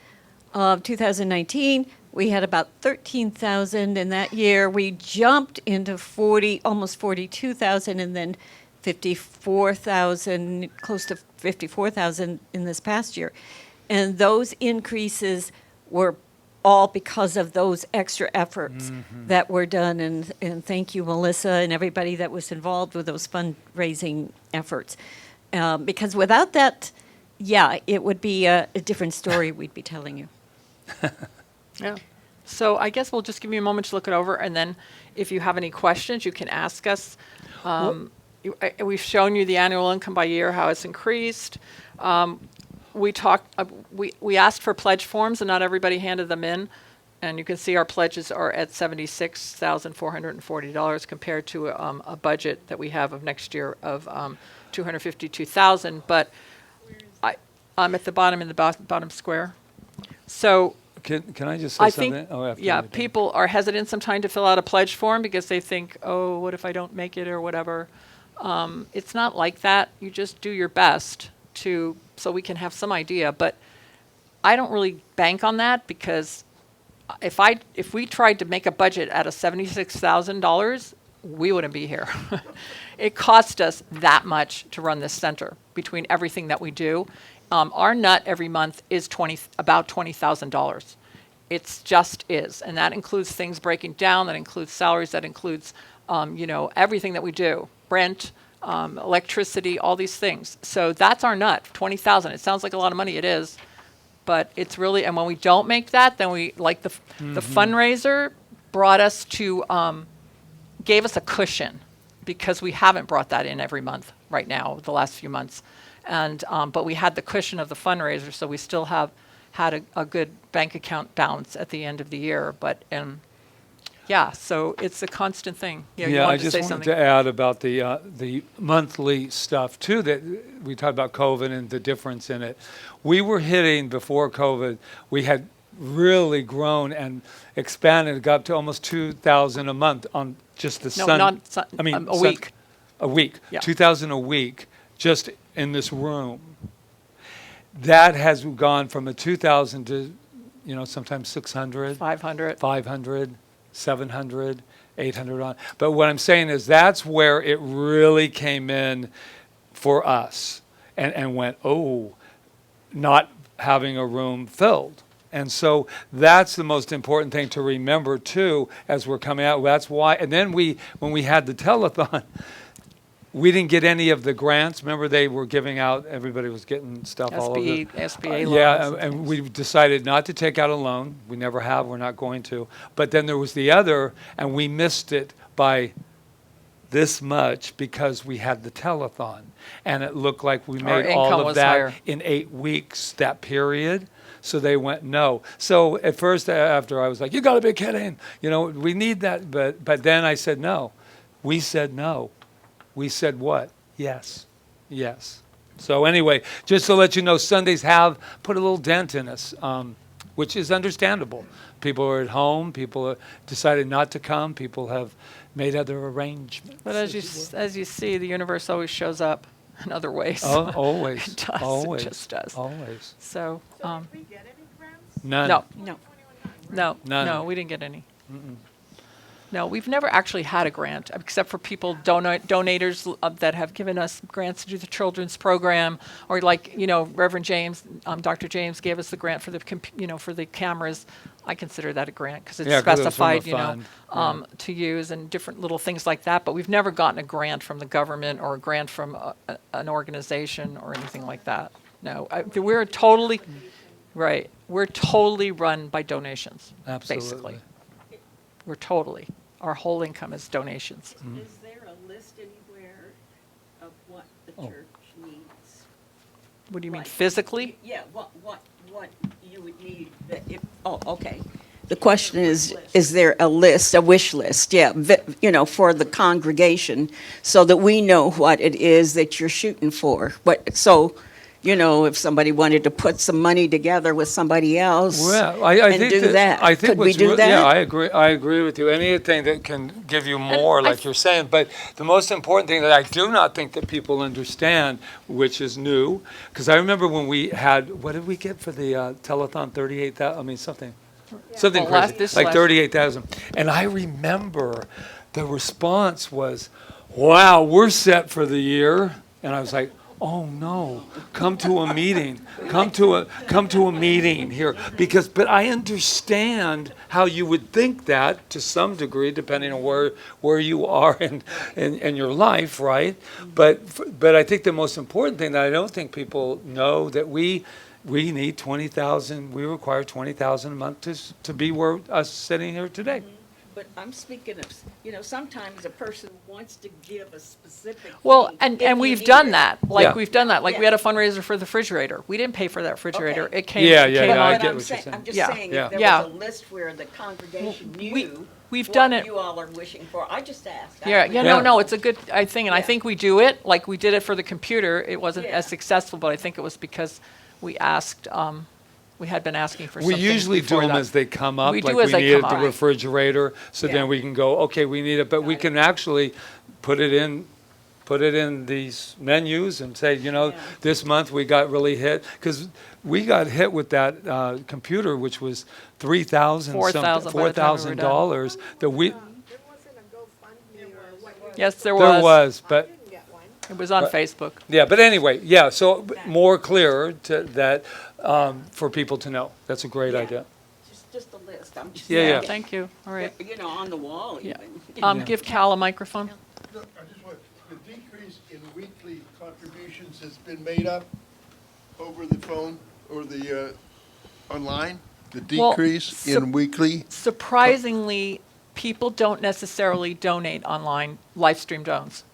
2019, we had about 13,000 in that year. We jumped into almost 42,000, and then 54,000, close to 54,000 in this past year. And those increases were all because of those extra efforts that were done. And thank you, Melissa, and everybody that was involved with those fundraising efforts. Because without that, it would be a different story we'd be telling you. Yeah. So I guess we'll just give you a moment to look it over, and then if you have any questions, you can ask us. We've shown you the annual income by year, how it's increased. We asked for pledge forms, and not everybody handed them in. And you can see our pledges are at $76,440 compared to a budget that we have of next year of $252,000. But I'm at the bottom in the bottom square. So Can I just say I something? think, After yeah, you're done. people are hesitant sometimes to fill out a pledge form because they think, oh, what if I don't make it or whatever. It's not like that. You just do your best so we can have some idea. But I don't really bank on that because if we tried to make a budget out of $76,000, we wouldn't be here. It cost us that much to run this center between everything that we do. Our nut every month is about $20,000. It just is, and that includes things breaking down. That includes salaries. That includes, everything that we do, rent, electricity, all these things. So that's our nut, 20,000. It sounds like a lot of money. It is, but it's really. And when we don't make that, then we the fundraiser brought us to gave us a cushion because we haven't brought that in every month right now the last few months, and but we had the cushion of the fundraiser, so we still have had a good bank account balance at the end of the year. But yeah, so it's a constant thing. Yeah, you Yeah, wanted I to just say wanted something. to add about the monthly stuff too. That we talked about COVID and the difference in it. We were hitting before COVID. We had really grown and expanded, got up to almost 2,000 a month on just the A week. A week, Yeah. 2,000 a week, just in this room. That has gone from a 2,000 to, sometimes 600. 500. 500, 700, 800 on. But what I'm saying is that's where it really came in for us and went, not having a room filled. And so that's the most important thing to remember too as we're coming out. That's why. And then when we had the telethon, we didn't get any of the grants. Remember, they were giving out. Everybody was getting stuff all over. SBA loans. Yeah, and we decided not to take out a loan. We never have. We're not going to. But then there was the other, and we missed it by this much because we had the telethon, and it looked like we Our made all income of was that higher. in 8 weeks. That period. So they went no. So at first, after I was like, "You got to be kidding!" We need that. But then I said no. We said no. We said what? Yes. Yes. So anyway, just to let you know, Sundays have put a little dent in us, which is understandable. People are at home. People decided not to come. People have made other arrangements. But as you see, the universe always shows up in other ways. Oh, always. It does. Always. It just does. Always. So, Did we get any grants? None. No, None. we didn't get any. No, we've never actually had a grant, except for people, donators that have given us grants to do the children's program, or Reverend James, Dr. James gave us the grant for for the cameras. I consider that a grant because it's Yeah, 'cause it was from a specified, fund. to use and different little things like that. But we've never gotten a grant from the government or a grant from an organization or anything like that. No, we're totally right. We're totally run by donations. Absolutely. Basically. We're totally. Our whole income is donations. Is there a list anywhere of what the church needs? What do you mean, Like- physically? Yeah, what you would need, okay. The question is there a list, a wish list, for the congregation, so that we know what it is that you're shooting for? If somebody wanted to put some money together with somebody else Well, I and think do that, I think could we what's do that? Yeah, I agree with you. Anything that can give you more, like you're saying. But the most important thing that I do not think that people understand, which is new, because I remember when we had, what did we get for the telethon? 38,000. I mean something Well, crazy, this like last- 38,000. And I remember the response was, "Wow, we're set for the year." And I was like, "Oh no, come to a meeting, come to a meeting here," but I understand how you would think that to some degree, depending on where you are in your life, right? But I think the most important thing that I don't think people know that we need 20,000. We require 20,000 a month to be where us sitting here today. But I'm speaking of, sometimes a person wants to give a specific Well, thing if and you we've need done it. that. Yeah. We've done that. We Yeah. had a fundraiser for the refrigerator. We didn't pay for that refrigerator. Okay. It came. Yeah, it yeah, came yeah, I out- But get I'm what you're saying, saying. I'm just Yeah. saying, Yeah. if there Yeah. was a list where the congregation knew we've what done it. you all are wishing for. I just asked. Yeah, Yeah. no, it's a good thing, and I Yeah. think we do it. Like we did it for the computer. It wasn't Yeah. as successful, but I think it was because we asked We had been asking for We something usually do before them that. as they come up. We like do as we they need it come at the up. refrigerator, so then we can go, okay, we need it, but we can actually put it in these menus and say, this month we got really hit, because we got hit with that computer, which was $3,000 $4,000 by the time we were done. $4,000 that we, There wasn't a GoFundMe or what you Yes, there there was, I but, didn't get one. It was on But- Facebook. yeah, but anyway, yeah, so more clear to that, for people to know. That's a great Yeah. idea. Just a list, I'm just. Yeah, yeah. Thank you. All right. On the wall Yeah. even. Give Cal a microphone. No, I just want, the decrease in weekly contributions has been made up over the phone or the, online? The Well, decrease in weekly? Surprisingly, people don't necessarily donate online, live stream dones.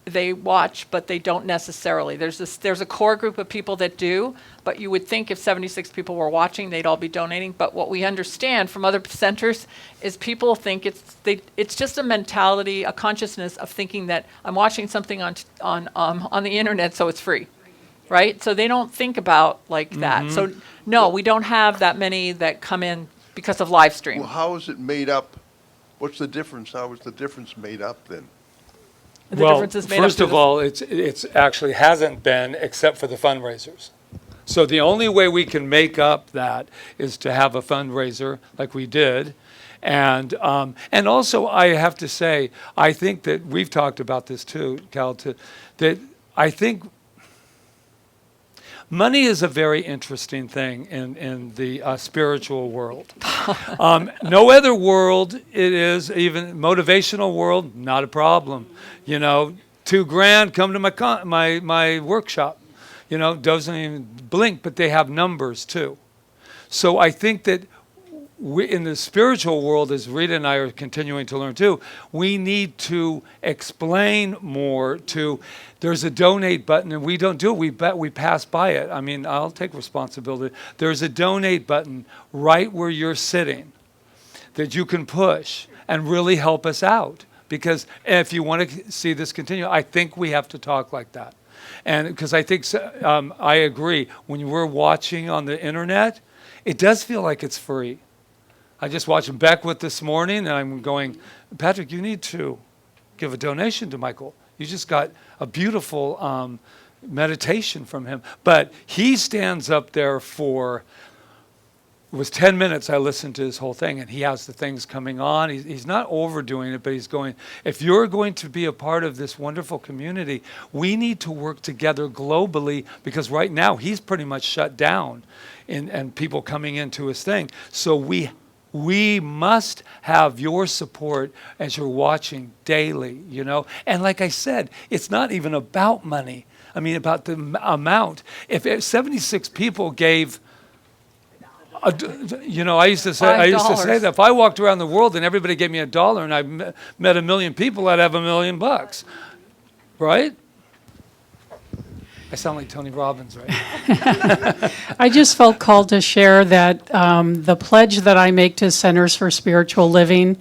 They watch, but they don't necessarily. There's a core group of people that do, but you would think if 76 people were watching, they'd all be donating. But what we understand from other centers is people think it's just a mentality, a consciousness of thinking that I'm watching something on the internet, so it's free, right? So they don't think about like that. So no, we don't have that many that come in because of live stream. Well, how is it made up? What's the difference? How is the difference made up then? The Well, difference is made up first through of the- all, it's actually hasn't been except for the fundraisers. So the only way we can make up that is to have a fundraiser like we did. And also I have to say, I think that we've talked about this too, Cal, that I think money is a very interesting thing in the spiritual world. No other world it is, even motivational world, not a problem. $2,000, come to my workshop. Doesn't even blink, but they have numbers too. So I think that in the spiritual world, as Rita and I are continuing to learn too, we need to explain more there's a donate button and we don't do it, we pass by it. I mean, I'll take responsibility. There's a donate button right where you're sitting that you can push and really help us out. Because if you want to see this continue, I think we have to talk like that. And because I think, I agree, when we're watching on the internet, it does feel like it's free. I just watched Beckwith this morning, and I'm going, Patrick, you need to give a donation to Michael. You just got a beautiful meditation from him. But he stands up there it was 10 minutes I listened to his whole thing, and he has the things coming on. He's not overdoing it, but he's going, if you're going to be a part of this wonderful community, we need to work together globally, because right now he's pretty much shut down and people coming into his thing. So we must have your support as you're watching daily, And like I said, it's not even about money. I mean, about the amount. If 76 people gave, I used to say $5. that if I walked around the world and everybody gave me $1 and I met 1 million people, I'd have $1 million, right? I sound like Tony Robbins, right? I just felt called to share that the pledge that I make to Centers for Spiritual Living,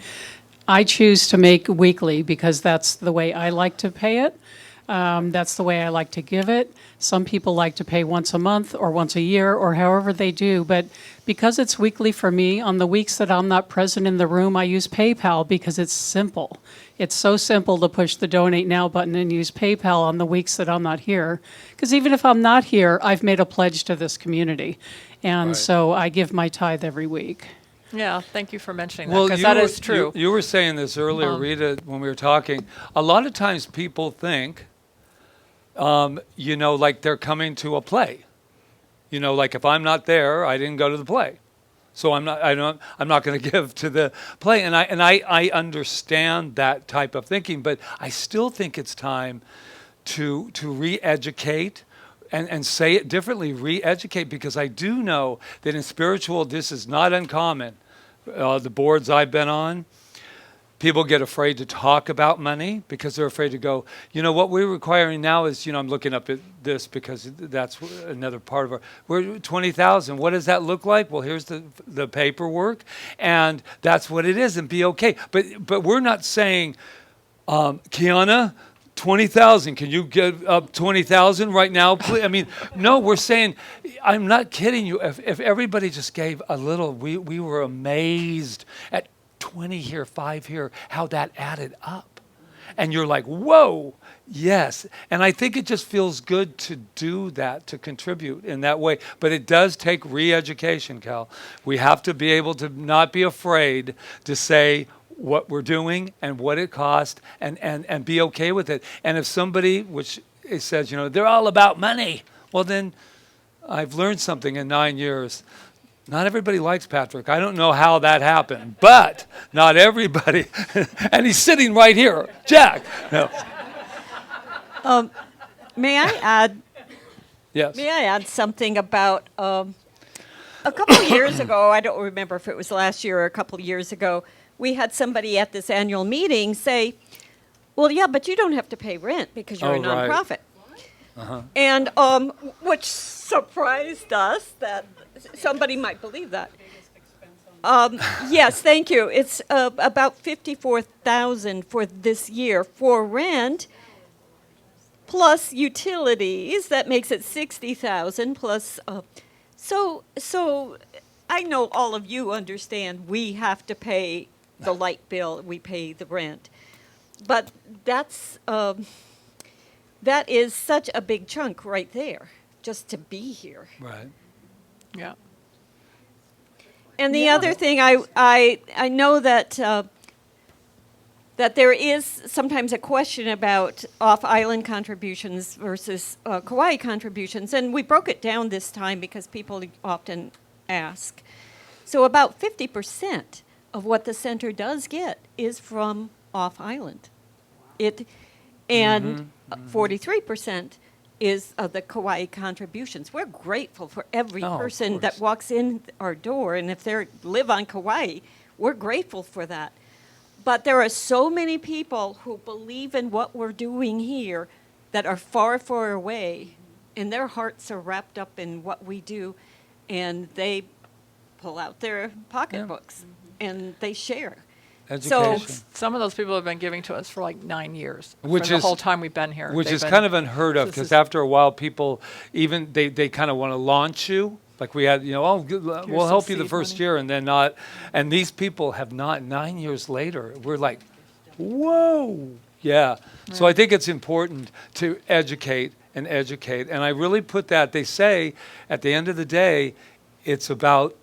I choose to make weekly because that's the way I like to pay it. That's the way I like to give it. Some people like to pay once a month or once a year or however they do. But because it's weekly for me, on the weeks that I'm not present in the room, I use PayPal because it's simple. It's so simple to push the Donate Now button and use PayPal on the weeks that I'm not here. Because even if I'm not here, I've made a pledge to this community. And Right. so I give my tithe every week. Yeah, thank you for mentioning that, because that is true. You were saying this earlier, Rita, when we were talking. A lot of times people think, like they're coming to a play. Like if I'm not there, I didn't go to the play. So I'm not going to give to the play. And I understand that type of thinking, but I still think it's time to re-educate and say it differently, re-educate, because I do know that in spiritual, this is not uncommon. The boards I've been on, people get afraid to talk about money because they're afraid to go, what we're requiring now is, I'm looking up at this because that's another part of we're 20,000. What does that look like? Well, here's the paperwork, and that's what it is, and be okay. But we're not saying, Kiana, 20,000. Can you give up 20,000 right now, please? I mean, no, we're saying, I'm not kidding you. If everybody just gave a little, we were amazed at 20 here, 5 here, how that added up. And you're like, whoa, yes. And I think it just feels good to do that, to contribute in that way. But it does take re-education, Cal. We have to be able to not be afraid to say what we're doing and what it costs and be okay with it. And if somebody, which it says, they're all about money, well then I've learned something in 9 years. Not everybody likes Patrick. I don't know how that happened, but not everybody. And he's sitting right here. Jack. No. May I add? Yes. May I add something about a couple of years ago? I don't remember if it was last year or a couple of years ago. We had somebody at this annual meeting say, "Well, yeah, but you don't have to pay rent because you're a right. nonprofit." And which surprised us that somebody might believe that. Yes, thank you. It's about $54,000 for this year for rent, plus utilities. That makes it $60,000 plus. So I know all of you understand we have to pay the light bill, we pay the rent, but that is such a big chunk right there, just to be here. Right. Yeah. And the other thing, I know that that there is sometimes a question about off-island contributions versus Kauai contributions, and we broke it down this time because people often ask. So about 50% of what the center does get is from off-island. And 43% is the Kauai contributions. We're grateful for every person that walks in our door, and if they live on Kauai, we're grateful for that. But there are so many people who believe in what we're doing here that are far, far away, and their hearts are wrapped up in what we do, and they pull out their pocketbooks and they share. Education. So Some of those people have been giving to us for like 9 years. Which for the is- whole time we've been here. Which They've is been- kind of unheard of this because is- after a while, people even they kind of want to launch you. Like we had, we'll some help you the seed first money. year and then not. And these people have not. 9 years later, we're like, whoa, yeah. So I think it's important to educate. And I really put that. They say at the end of the day, it's about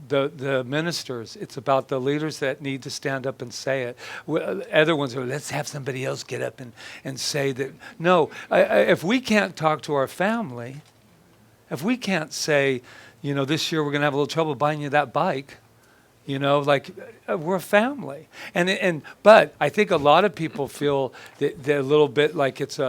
the ministers. It's about the leaders that need to stand up and say it. Other ones are, let's have somebody else get up and say that. No, if we can't talk to our family, if we can't say, this year we're going to have a little trouble buying you that bike, we're a family. But I think a lot of people feel that they're a little bit like it's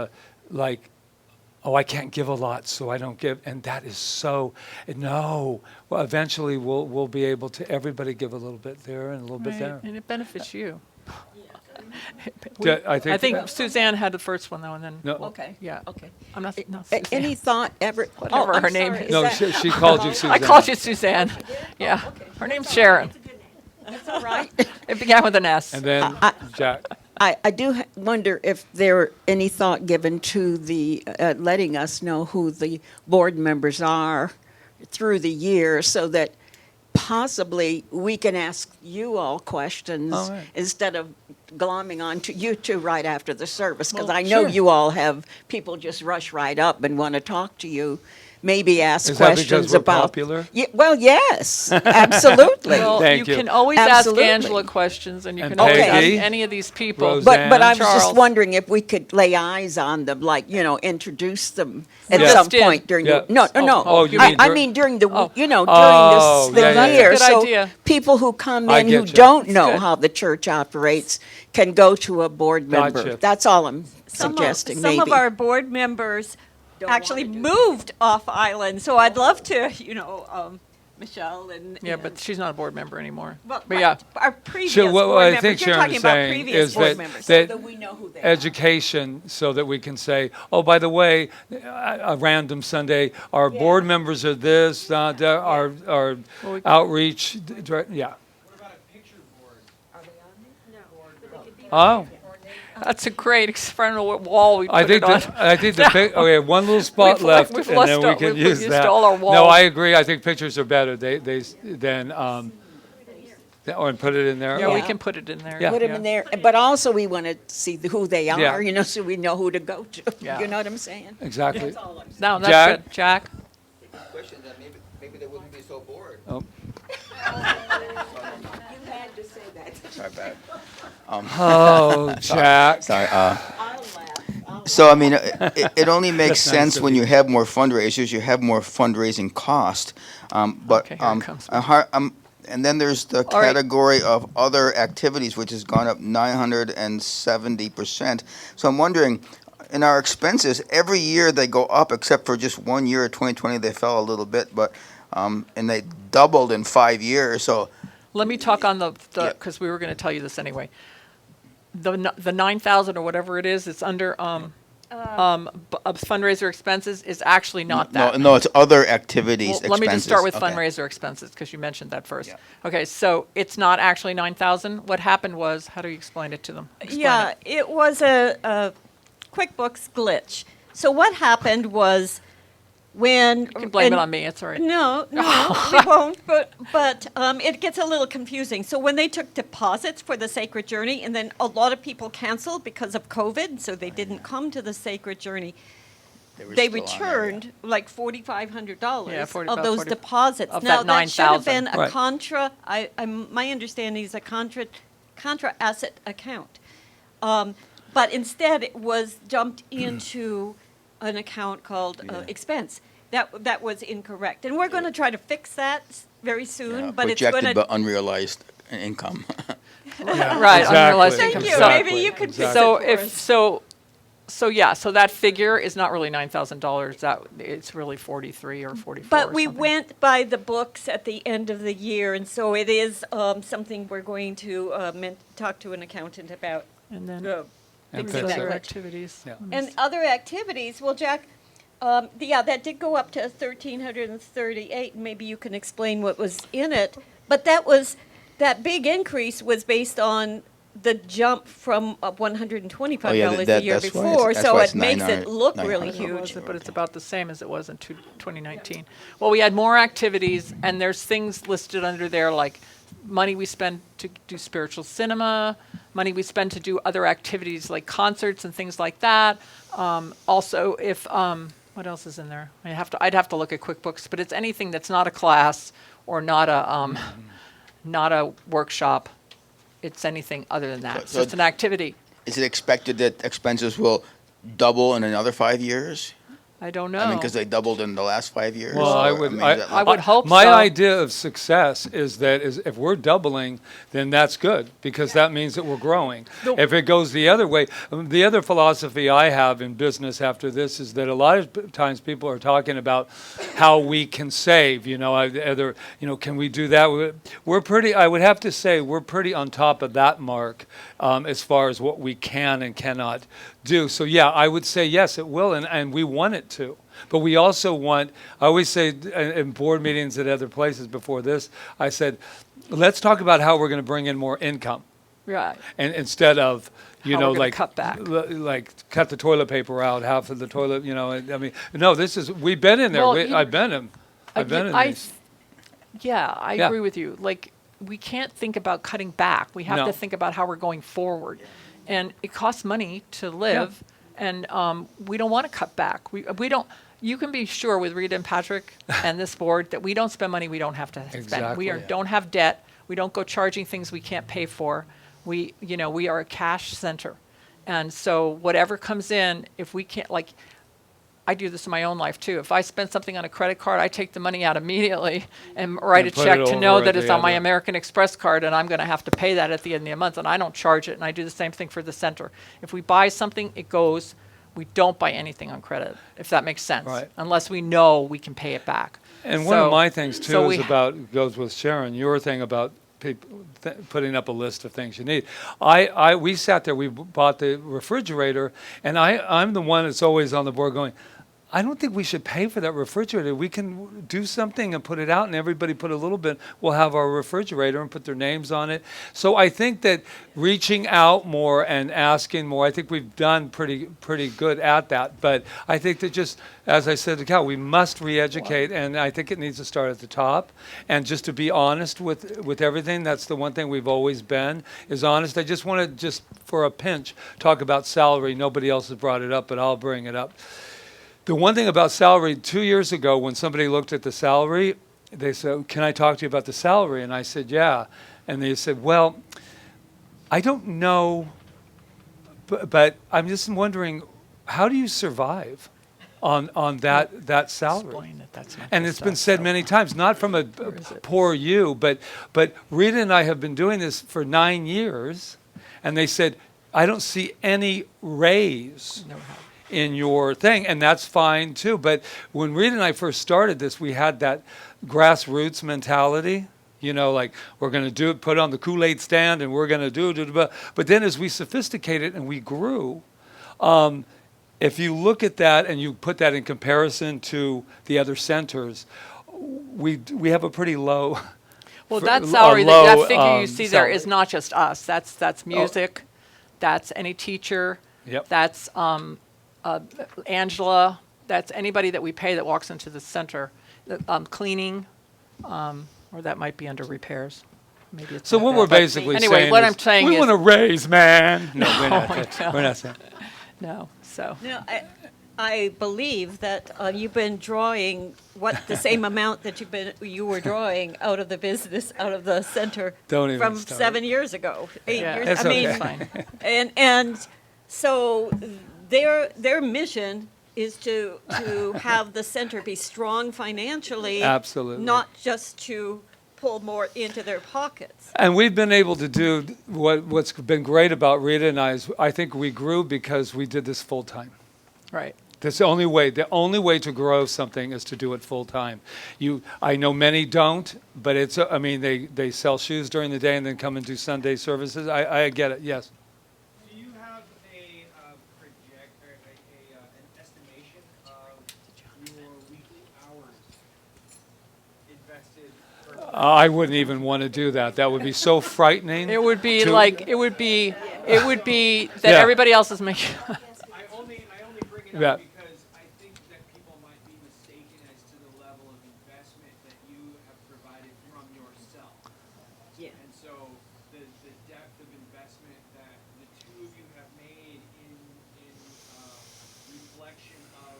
I can't give a lot, so I don't give. And that is so, no. Well, eventually we'll be able to, everybody give a little bit there and a little bit Right, there. and it benefits you. Yeah, I I think think Suzanne had the first one though, and then No. Okay. yeah. Okay. I'm not Any Suzanne. thought ever? Whatever I'm her name sorry, is. No, that- she called you Suzanne. I called you Suzanne. Yeah, her name's Sharon. That's all right. It began with an S. And then Jack. I do wonder if there any thought given to the letting us know who the board members are through the year so that possibly we can ask you all questions All right. instead of glomming on to you two right after the service. Because Well, I know sure. you all have people just rush right up and want to talk to you. Maybe ask Is that because questions we're about. popular? Yeah, well, yes, absolutely. Well, Thank you you. can always Absolutely. ask Angela questions, and you And can always Peggy. ask any of these people. Rose- But I was Charles. just wondering if we could lay eyes on them, like, introduce them at Yeah. some Just in. point during Yeah. the, no. Oh, you I mean I dur- mean during the, Oh. during Oh, the yeah, yeah, year. yeah. That's a good So idea. people who come I in who get you. don't know good. how the church operates can go to a board member. Gotcha. That's all I'm Some suggesting, some of maybe. our board members actually moved off island, so I'd love to, Michelle and. Yeah, but she's not a board member anymore. But yeah, our previous Sure, what board I members. think You're Sharon talking is about saying previous is board that, members. that we know who they are. education so that we can say, oh, by the way, a random Sunday, our board members are this, our Well, we- outreach, yeah. What about a picture board? Oh, That's a great experimental wall we put I think it on. we have one little spot We've left, we've and lost then we all- can we've use used that. all our No, walls. I agree. I think pictures are better. And put it in there. Yeah, we Yeah. can put it in there. Yeah. Put them in there, but also we want to see who they Yeah. are, so we know who to go to. Yeah. You know what I'm saying? Exactly. No, that's Jack? good. Jack? Question that maybe they wouldn't be so bored. Oh. You had to say that. Sorry, bad. Oh, Jack. Sorry. I'll laugh. So I mean, it only makes That's nice sense of when you. you have more fundraisers, you have more fundraising cost. But Okay, here it comes. and then there's the All right. category of other activities, which has gone up 970%. So I'm wondering, in our expenses, every year they go up, except for just 1 year, 2020, they fell a little bit, but and they doubled in 5 years. So Let me talk on Yeah. because we were going to tell you this anyway. The 9,000 or whatever it is, it's under fundraiser expenses is actually not that. no, it's other activities. Well, let me just start with Okay. fundraiser expenses because you mentioned that first. Yeah. Okay, so it's not actually 9,000. What happened was, how do you explain it to them? Explain Yeah, it. it was a QuickBooks glitch. So what happened was when You can blame it and- on me. It's all right. No, we won't. But it gets a little confusing. So when they took deposits for the Sacred Journey, and then a lot of people canceled because of COVID, so they didn't come to the Sacred Journey. They returned like $4,500 Yeah, of about those 40 deposits. of Now that should have 9,000. been a Right. contra. My understanding is a contra asset account, but instead it was dumped into an account called expense. That was incorrect, and we're going to try to fix that very soon. But it's going projected to. but unrealized income. Yeah, Right, exactly, unrealized Thank income. you. So- Maybe you could fix So it for if us. so that figure is not really $9,000. That it's really 43 or 44. But or we something. went by the books at the end of the year, and so it is something we're going to talk to an accountant about. And then And fixing fix that it. other glitch. activities. Yeah. And other activities, well, Jack, that did go up to 1,338. Maybe you can explain what was in it. But that big increase was based on the jump from $125 Oh, yeah, the that- year that's why before, it's- that's so why it it's makes it 900 look really 900. It huge. was, but it's about the same as it was in 2019. Well, we had more activities, and there's things listed under there like money we spend to do spiritual cinema, money we spend to do other activities like concerts and things like that. Also, if what else is in there? I'd have to look at QuickBooks, but it's anything that's not a class or not a workshop. It's anything other than that. So So- it's an activity. Is it expected that expenses will double in another 5 years? I don't know. I mean, because they doubled in the last 5 years. Well, so, I would, mean, I, is that I would hope my so. idea of success is that if we're doubling, then that's good because that means that we're growing. If it goes the other way, the other philosophy I have in business after this is that a lot of times people are talking about how we can save. Can we do that? We're pretty. I would have to say we're pretty on top of that mark as far as what we can and cannot do. So yeah, I would say yes, it will, and we want it to. But we also want, I always say in board meetings at other places before this, I said, let's talk about how we're going to bring in more income. Right. And instead of, How we're gonna like cut back. like cut the toilet paper out, half of the toilet, I mean, no, we've been in there. Well, I've been in these. I Yeah. agree with you. Like, we can't think about cutting back. We have No. to think about how we're going forward. And it costs money to live, and we don't want to cut back. We don't. You can be sure with Rita and Patrick and this board that we don't spend money we don't have to spend. Exactly. Don't have debt. We don't go charging things we can't pay for. We are a cash center. And so whatever comes in, if we can't, like, I do this in my own life too. If I spend something on a credit card, I take the money out immediately and write And a put check it to know over that at it's the on my other. American Express card and I'm going to have to pay that at the end of the month, and I don't charge it. And I do the same thing for the center. If we buy something, it goes. We don't buy anything on credit, if that makes sense, Right. unless we know we can pay it back. And one of So- my things too so is we- goes with Sharon, your thing about putting up a list of things you need. We sat there, we bought the refrigerator, and I'm the one that's always on the board going, I don't think we should pay for that refrigerator. We can do something and put it out, and everybody put a little bit. We'll have our refrigerator and put their names on it. So I think that reaching out more and asking more, I think we've done pretty good at that. But I think that just, as I said to Cal, we must re-educate, and I think it needs to start at the top. And just to be honest with everything, that's the one thing we've always been, is honest. I just want to, just for a pinch, talk about salary. Nobody else has brought it up, but I'll bring it up. The one thing about salary, 2 years ago, when somebody looked at the salary, they said, "Can I talk to you about the salary?" And I said, "Yeah." And they said, "Well, I don't know, but I'm just wondering, how do you survive on that salary?" Explain it, that's not And just it's been us, said so- many times, not from a is it? poor you, but Rita and I have been doing this for 9 years, and they said, "I don't see any raise Never have. in your thing," and that's fine too. But when Rita and I first started this, we had that grassroots mentality, like we're going to do it, put on the Kool-Aid stand, and we're going to do it. But then as we sophisticated and we grew, if you look at that and you put that in comparison to the other centers, we have a pretty low. Well, for- that a salary, low, that figure you see there salary. is not just us. That's music, that's any teacher, Yep. that's Angela, that's anybody that we pay that walks into the center, cleaning, or that might be under repairs. Maybe it's So not what that, we're but basically anyway, saying what is I'm saying we is want to raise, man. No, we're not. No. We're not saying. no. So No, I believe that you've been drawing the same amount that you were drawing out of the business, out of the center Don't even from start. 7 years ago, 8 yeah, years. It's I mean, okay. fine. and so their mission is to have the center be strong financially, Absolutely. not just to pull more into their pockets. And we've been able to do what's been great about Rita and I is I think we grew because we did this full time. Right. That's the only way. The only way to grow something is to do it full time. I know many don't, but they sell shoes during the day and then come and do Sunday services. I get it. Yes. Do you have an estimation of your weekly hours invested per I wouldn't even want to do that. That would be so frightening. It would be to- it would be that Yeah. everybody else is making. I only bring it Yeah. up because I think that people might be mistaken as to the level of investment that you have provided from yourself. Yeah. And so the depth of investment that the two of you have made in reflection of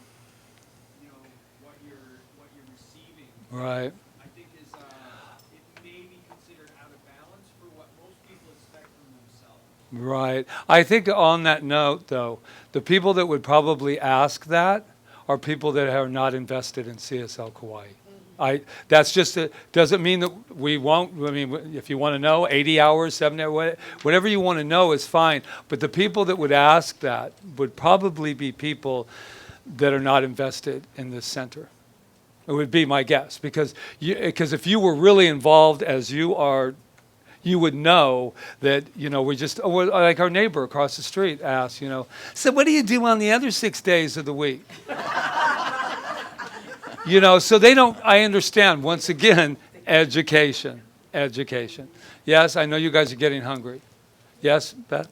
what you're receiving, Right. I think is it may be considered out of balance for what most people expect from themselves. Right. I think on that note, though, the people that would probably ask that are people that are not invested in CSL Kauai. That's just doesn't mean that we won't. I mean, if you want to know, 80 hours, 70 hours, whatever you want to know is fine. But the people that would ask that would probably be people that are not invested in this center. It would be my guess, because if you were really involved as you are, you would know that, we just, like our neighbor across the street asked, so what do you do on the other 6 days of the week? So they don't, I understand, once again, education. Yes, I know you guys are getting hungry. Yes, Beth?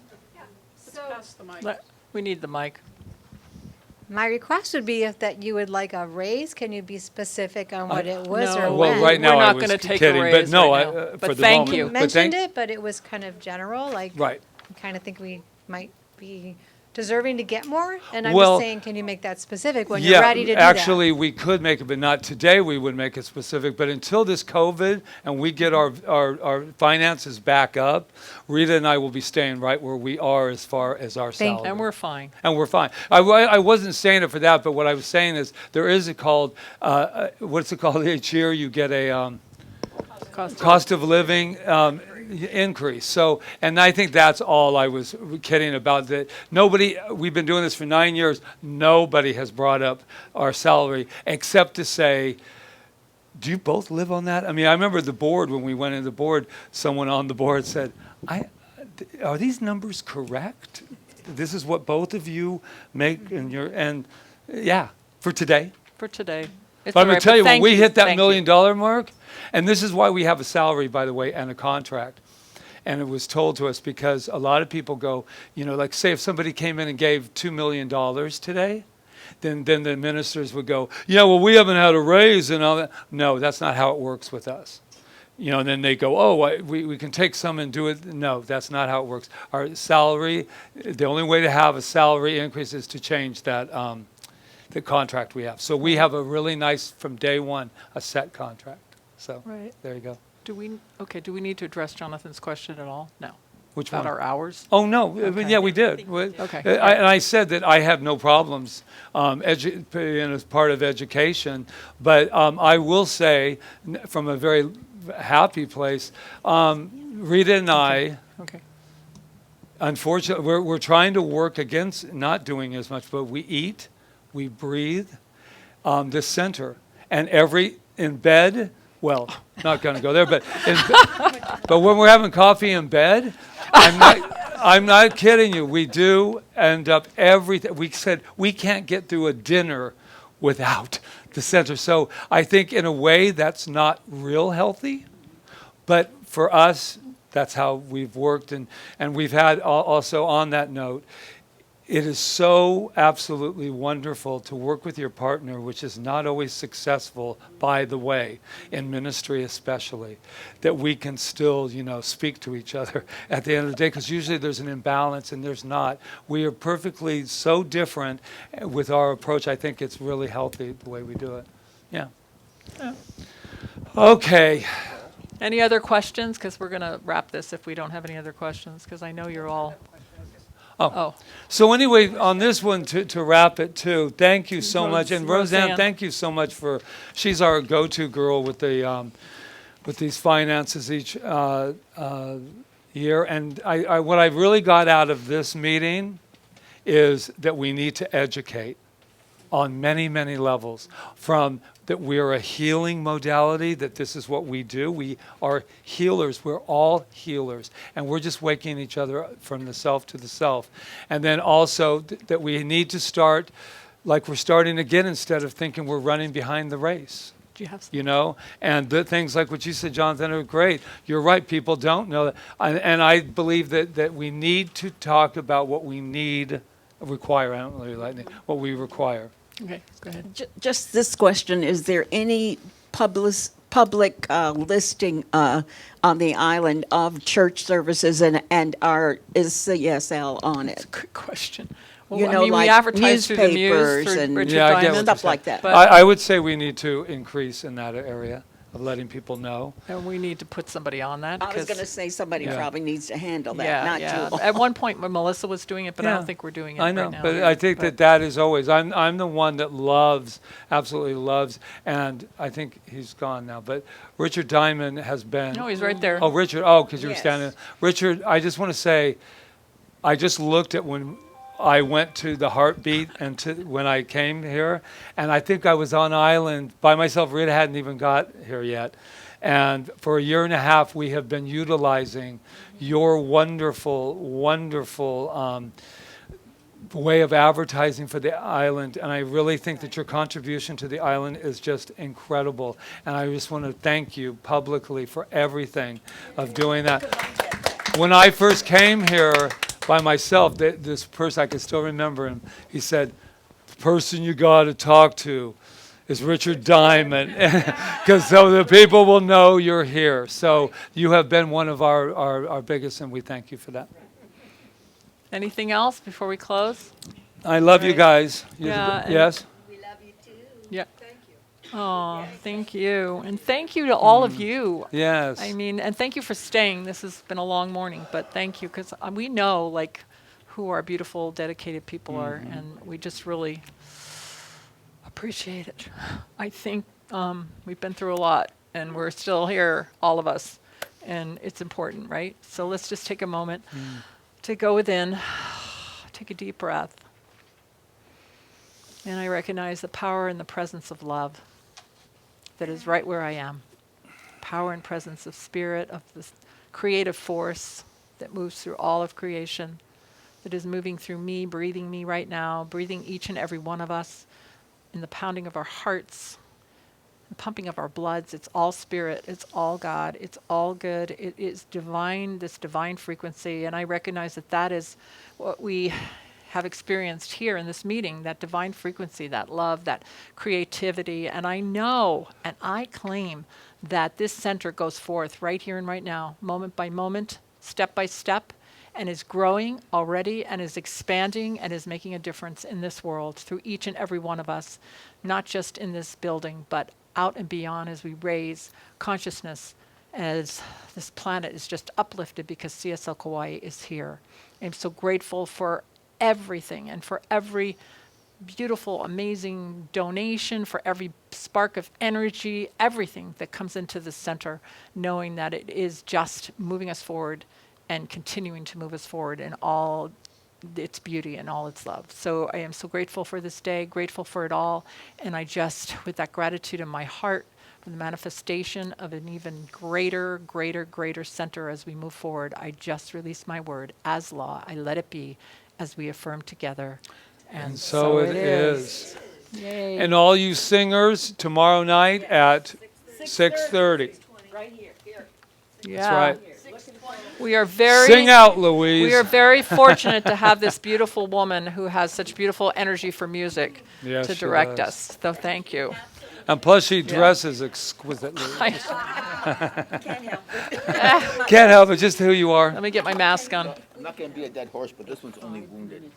We need the mic. My request would be that you would like a raise. Can you be specific on what it was no. or Well, when? right now We're I not was gonna take a kidding, but raise no, right now. for But the thank moment. you. You but mentioned it, but it was kind of general, like Right. I kind of think we might be deserving to get more. And I'm Well, just saying, can you make that specific when you're ready to do actually, that? we could make it, but not today. We would make it specific. But until this COVID and we get our finances back up, Rita and I will be staying right where we are as far as our Thank you. salary. And we're fine. And we're fine. I wasn't saying it for that, but what I was saying is there is a called, what's it called each year? You get a cost of living increase. So, and I think that's all I was kidding about. That we've been doing this for 9 years. Nobody has brought up our salary except to say, do you both live on that? I mean, I remember the board, when we went in the board, someone on the board said, are these numbers correct? This is what both of you make, and yeah. for today. For today. It's But I'm all going right, to tell you, when thank we hit that thank $1 million mark, and this is why we have a salary, by the way, and a contract. And it was told to us because a lot of people go, like say if somebody came in and gave $2 million today, then the ministers would go, yeah, well, we haven't had a raise and all that. No, that's not how it works with us. And then they go, oh, we can take some and do it. No, that's not how it works. Our salary, the only way to have a salary increase is to change that the contract we have. So we have a really nice, from day one, a set contract. So Right. there you go. Do we need to address Jonathan's question at all? No. Which About one? our hours? Oh, no. Okay. Yeah, we did. Okay. And I said that I have no problems as part of education. But I will say, from a very happy place, Rita and I, Okay. unfortunately, we're trying to work against not doing as much, but we eat, we breathe, this center. And in bed, well, not going to go there, but but when we're having coffee in bed, I'm not kidding you. We do end up everything. We said we can't get through a dinner without the center. So I think in a way that's not real healthy, but for us, that's how we've worked. And we've had also on that note, it is so absolutely wonderful to work with your partner, which is not always successful, by the way, in ministry especially, that we can still, speak to each other at the end of the day, because usually there's an imbalance and there's not. We are perfectly so different with our approach. I think it's really healthy the way we do it. Yeah. Okay. Any other questions? Because we're going to wrap this if we don't have any other questions, because I know you're all... Oh. So anyway, on this one, to wrap it too, thank you so much. And Roseanne, Roseanne, thank you so much she's our go-to girl with with these finances each year. And what I really got out of this meeting is that we need to educate on many, many levels. From that we are a healing modality, that this is what we do. We are healers. We're all healers. And we're just waking each other up from the self to the self. And then also that we need to start like we're starting again instead of thinking we're running behind the race. Do you have some? And the things like what you said, Jonathan, are great. You're right. People don't know that. And I believe that we need to talk about what we require. I don't really like it, what we require. Okay, go ahead. Just this question, is there any public listing on the island of church services and is CSL on it? That's a good question. You know, we like advertise through the Muse, newspapers through and Richard Yeah, I get what Diamond. you're Stuff saying. like that. But- I would say we need to increase in that area of letting people know. And we need to put somebody on that. I was 'cause- going to say somebody Yeah. probably needs to handle that, yeah, not yeah. you. At one point, when Melissa was doing it, but I Yeah. don't think we're doing it I know, right now. but I think that is always. I'm the one that absolutely loves, and I think he's gone now. But Richard Diamond has been. No, he's right there. Oh, Richard. Oh, because you were Yes. standing. Richard, I just want to say, I just looked at when I went to the Heartbeat and when I came here, and I think I was on island by myself. Rita hadn't even got here yet. And for a year and a half, we have been utilizing your wonderful, wonderful way of advertising for the island. And I really think that your contribution to the island is just incredible. And I just want to thank you publicly for everything of doing that. When I first came here by myself, this person, I can still remember him, he said, "The person you got to talk to is Richard Diamond," because so the people will know you're here. So you have been one of our biggest, and we thank you for that. Anything else before we close? I love you Right. guys. Yeah, and- Yes? Yeah. Thank you. Oh, thank you. And thank you to all of you. Yes. I mean, and thank you for staying. This has been a long morning, but thank you, because we know, like, who our beautiful, dedicated people are, and we just really appreciate it. I think we've been through a lot, and we're still here, all of us, and it's important, right? So let's just take a moment to go within, take a deep breath, and I recognize the power and the presence of love that is right where I am. Power and presence of spirit, of this creative force that moves through all of creation, that is moving through me, breathing me right now, breathing each and every one of us, in the pounding of our hearts, the pumping of our bloods. It's all spirit. It's all God. It's all good. It is divine, this divine frequency. And I recognize that that is what we have experienced here in this meeting, that divine frequency, that love, that creativity. And I know and I claim that this center goes forth right here and right now, moment by moment, step by step, and is growing already and is expanding and is making a difference in this world through each and every one of us, not just in this building, but out and beyond as we raise consciousness as this planet is just uplifted because CSL Kauai is here. I'm so grateful for everything and for every beautiful, amazing donation, for every spark of energy, everything that comes into the center, knowing that it is just moving us forward and continuing to move us forward in all its beauty and all its love. So I am so grateful for this day, grateful for it all, and I just, with that gratitude in my heart, for the manifestation of an even greater center as we move forward, I just release my word as law. I let it be as we affirm together. And so it is. Yay. And all you singers, tomorrow night at 6:30. Right here. Yeah. That's right. We are very Sing out, Louise. We are very fortunate to have this beautiful woman who has such beautiful energy for music Yes, to she direct does. us. So thank you. And plus she dresses exquisitely. I- Can't help it, just who you are. Let me get my mask on. I'm not going to be a dead horse, but this one's only wounded.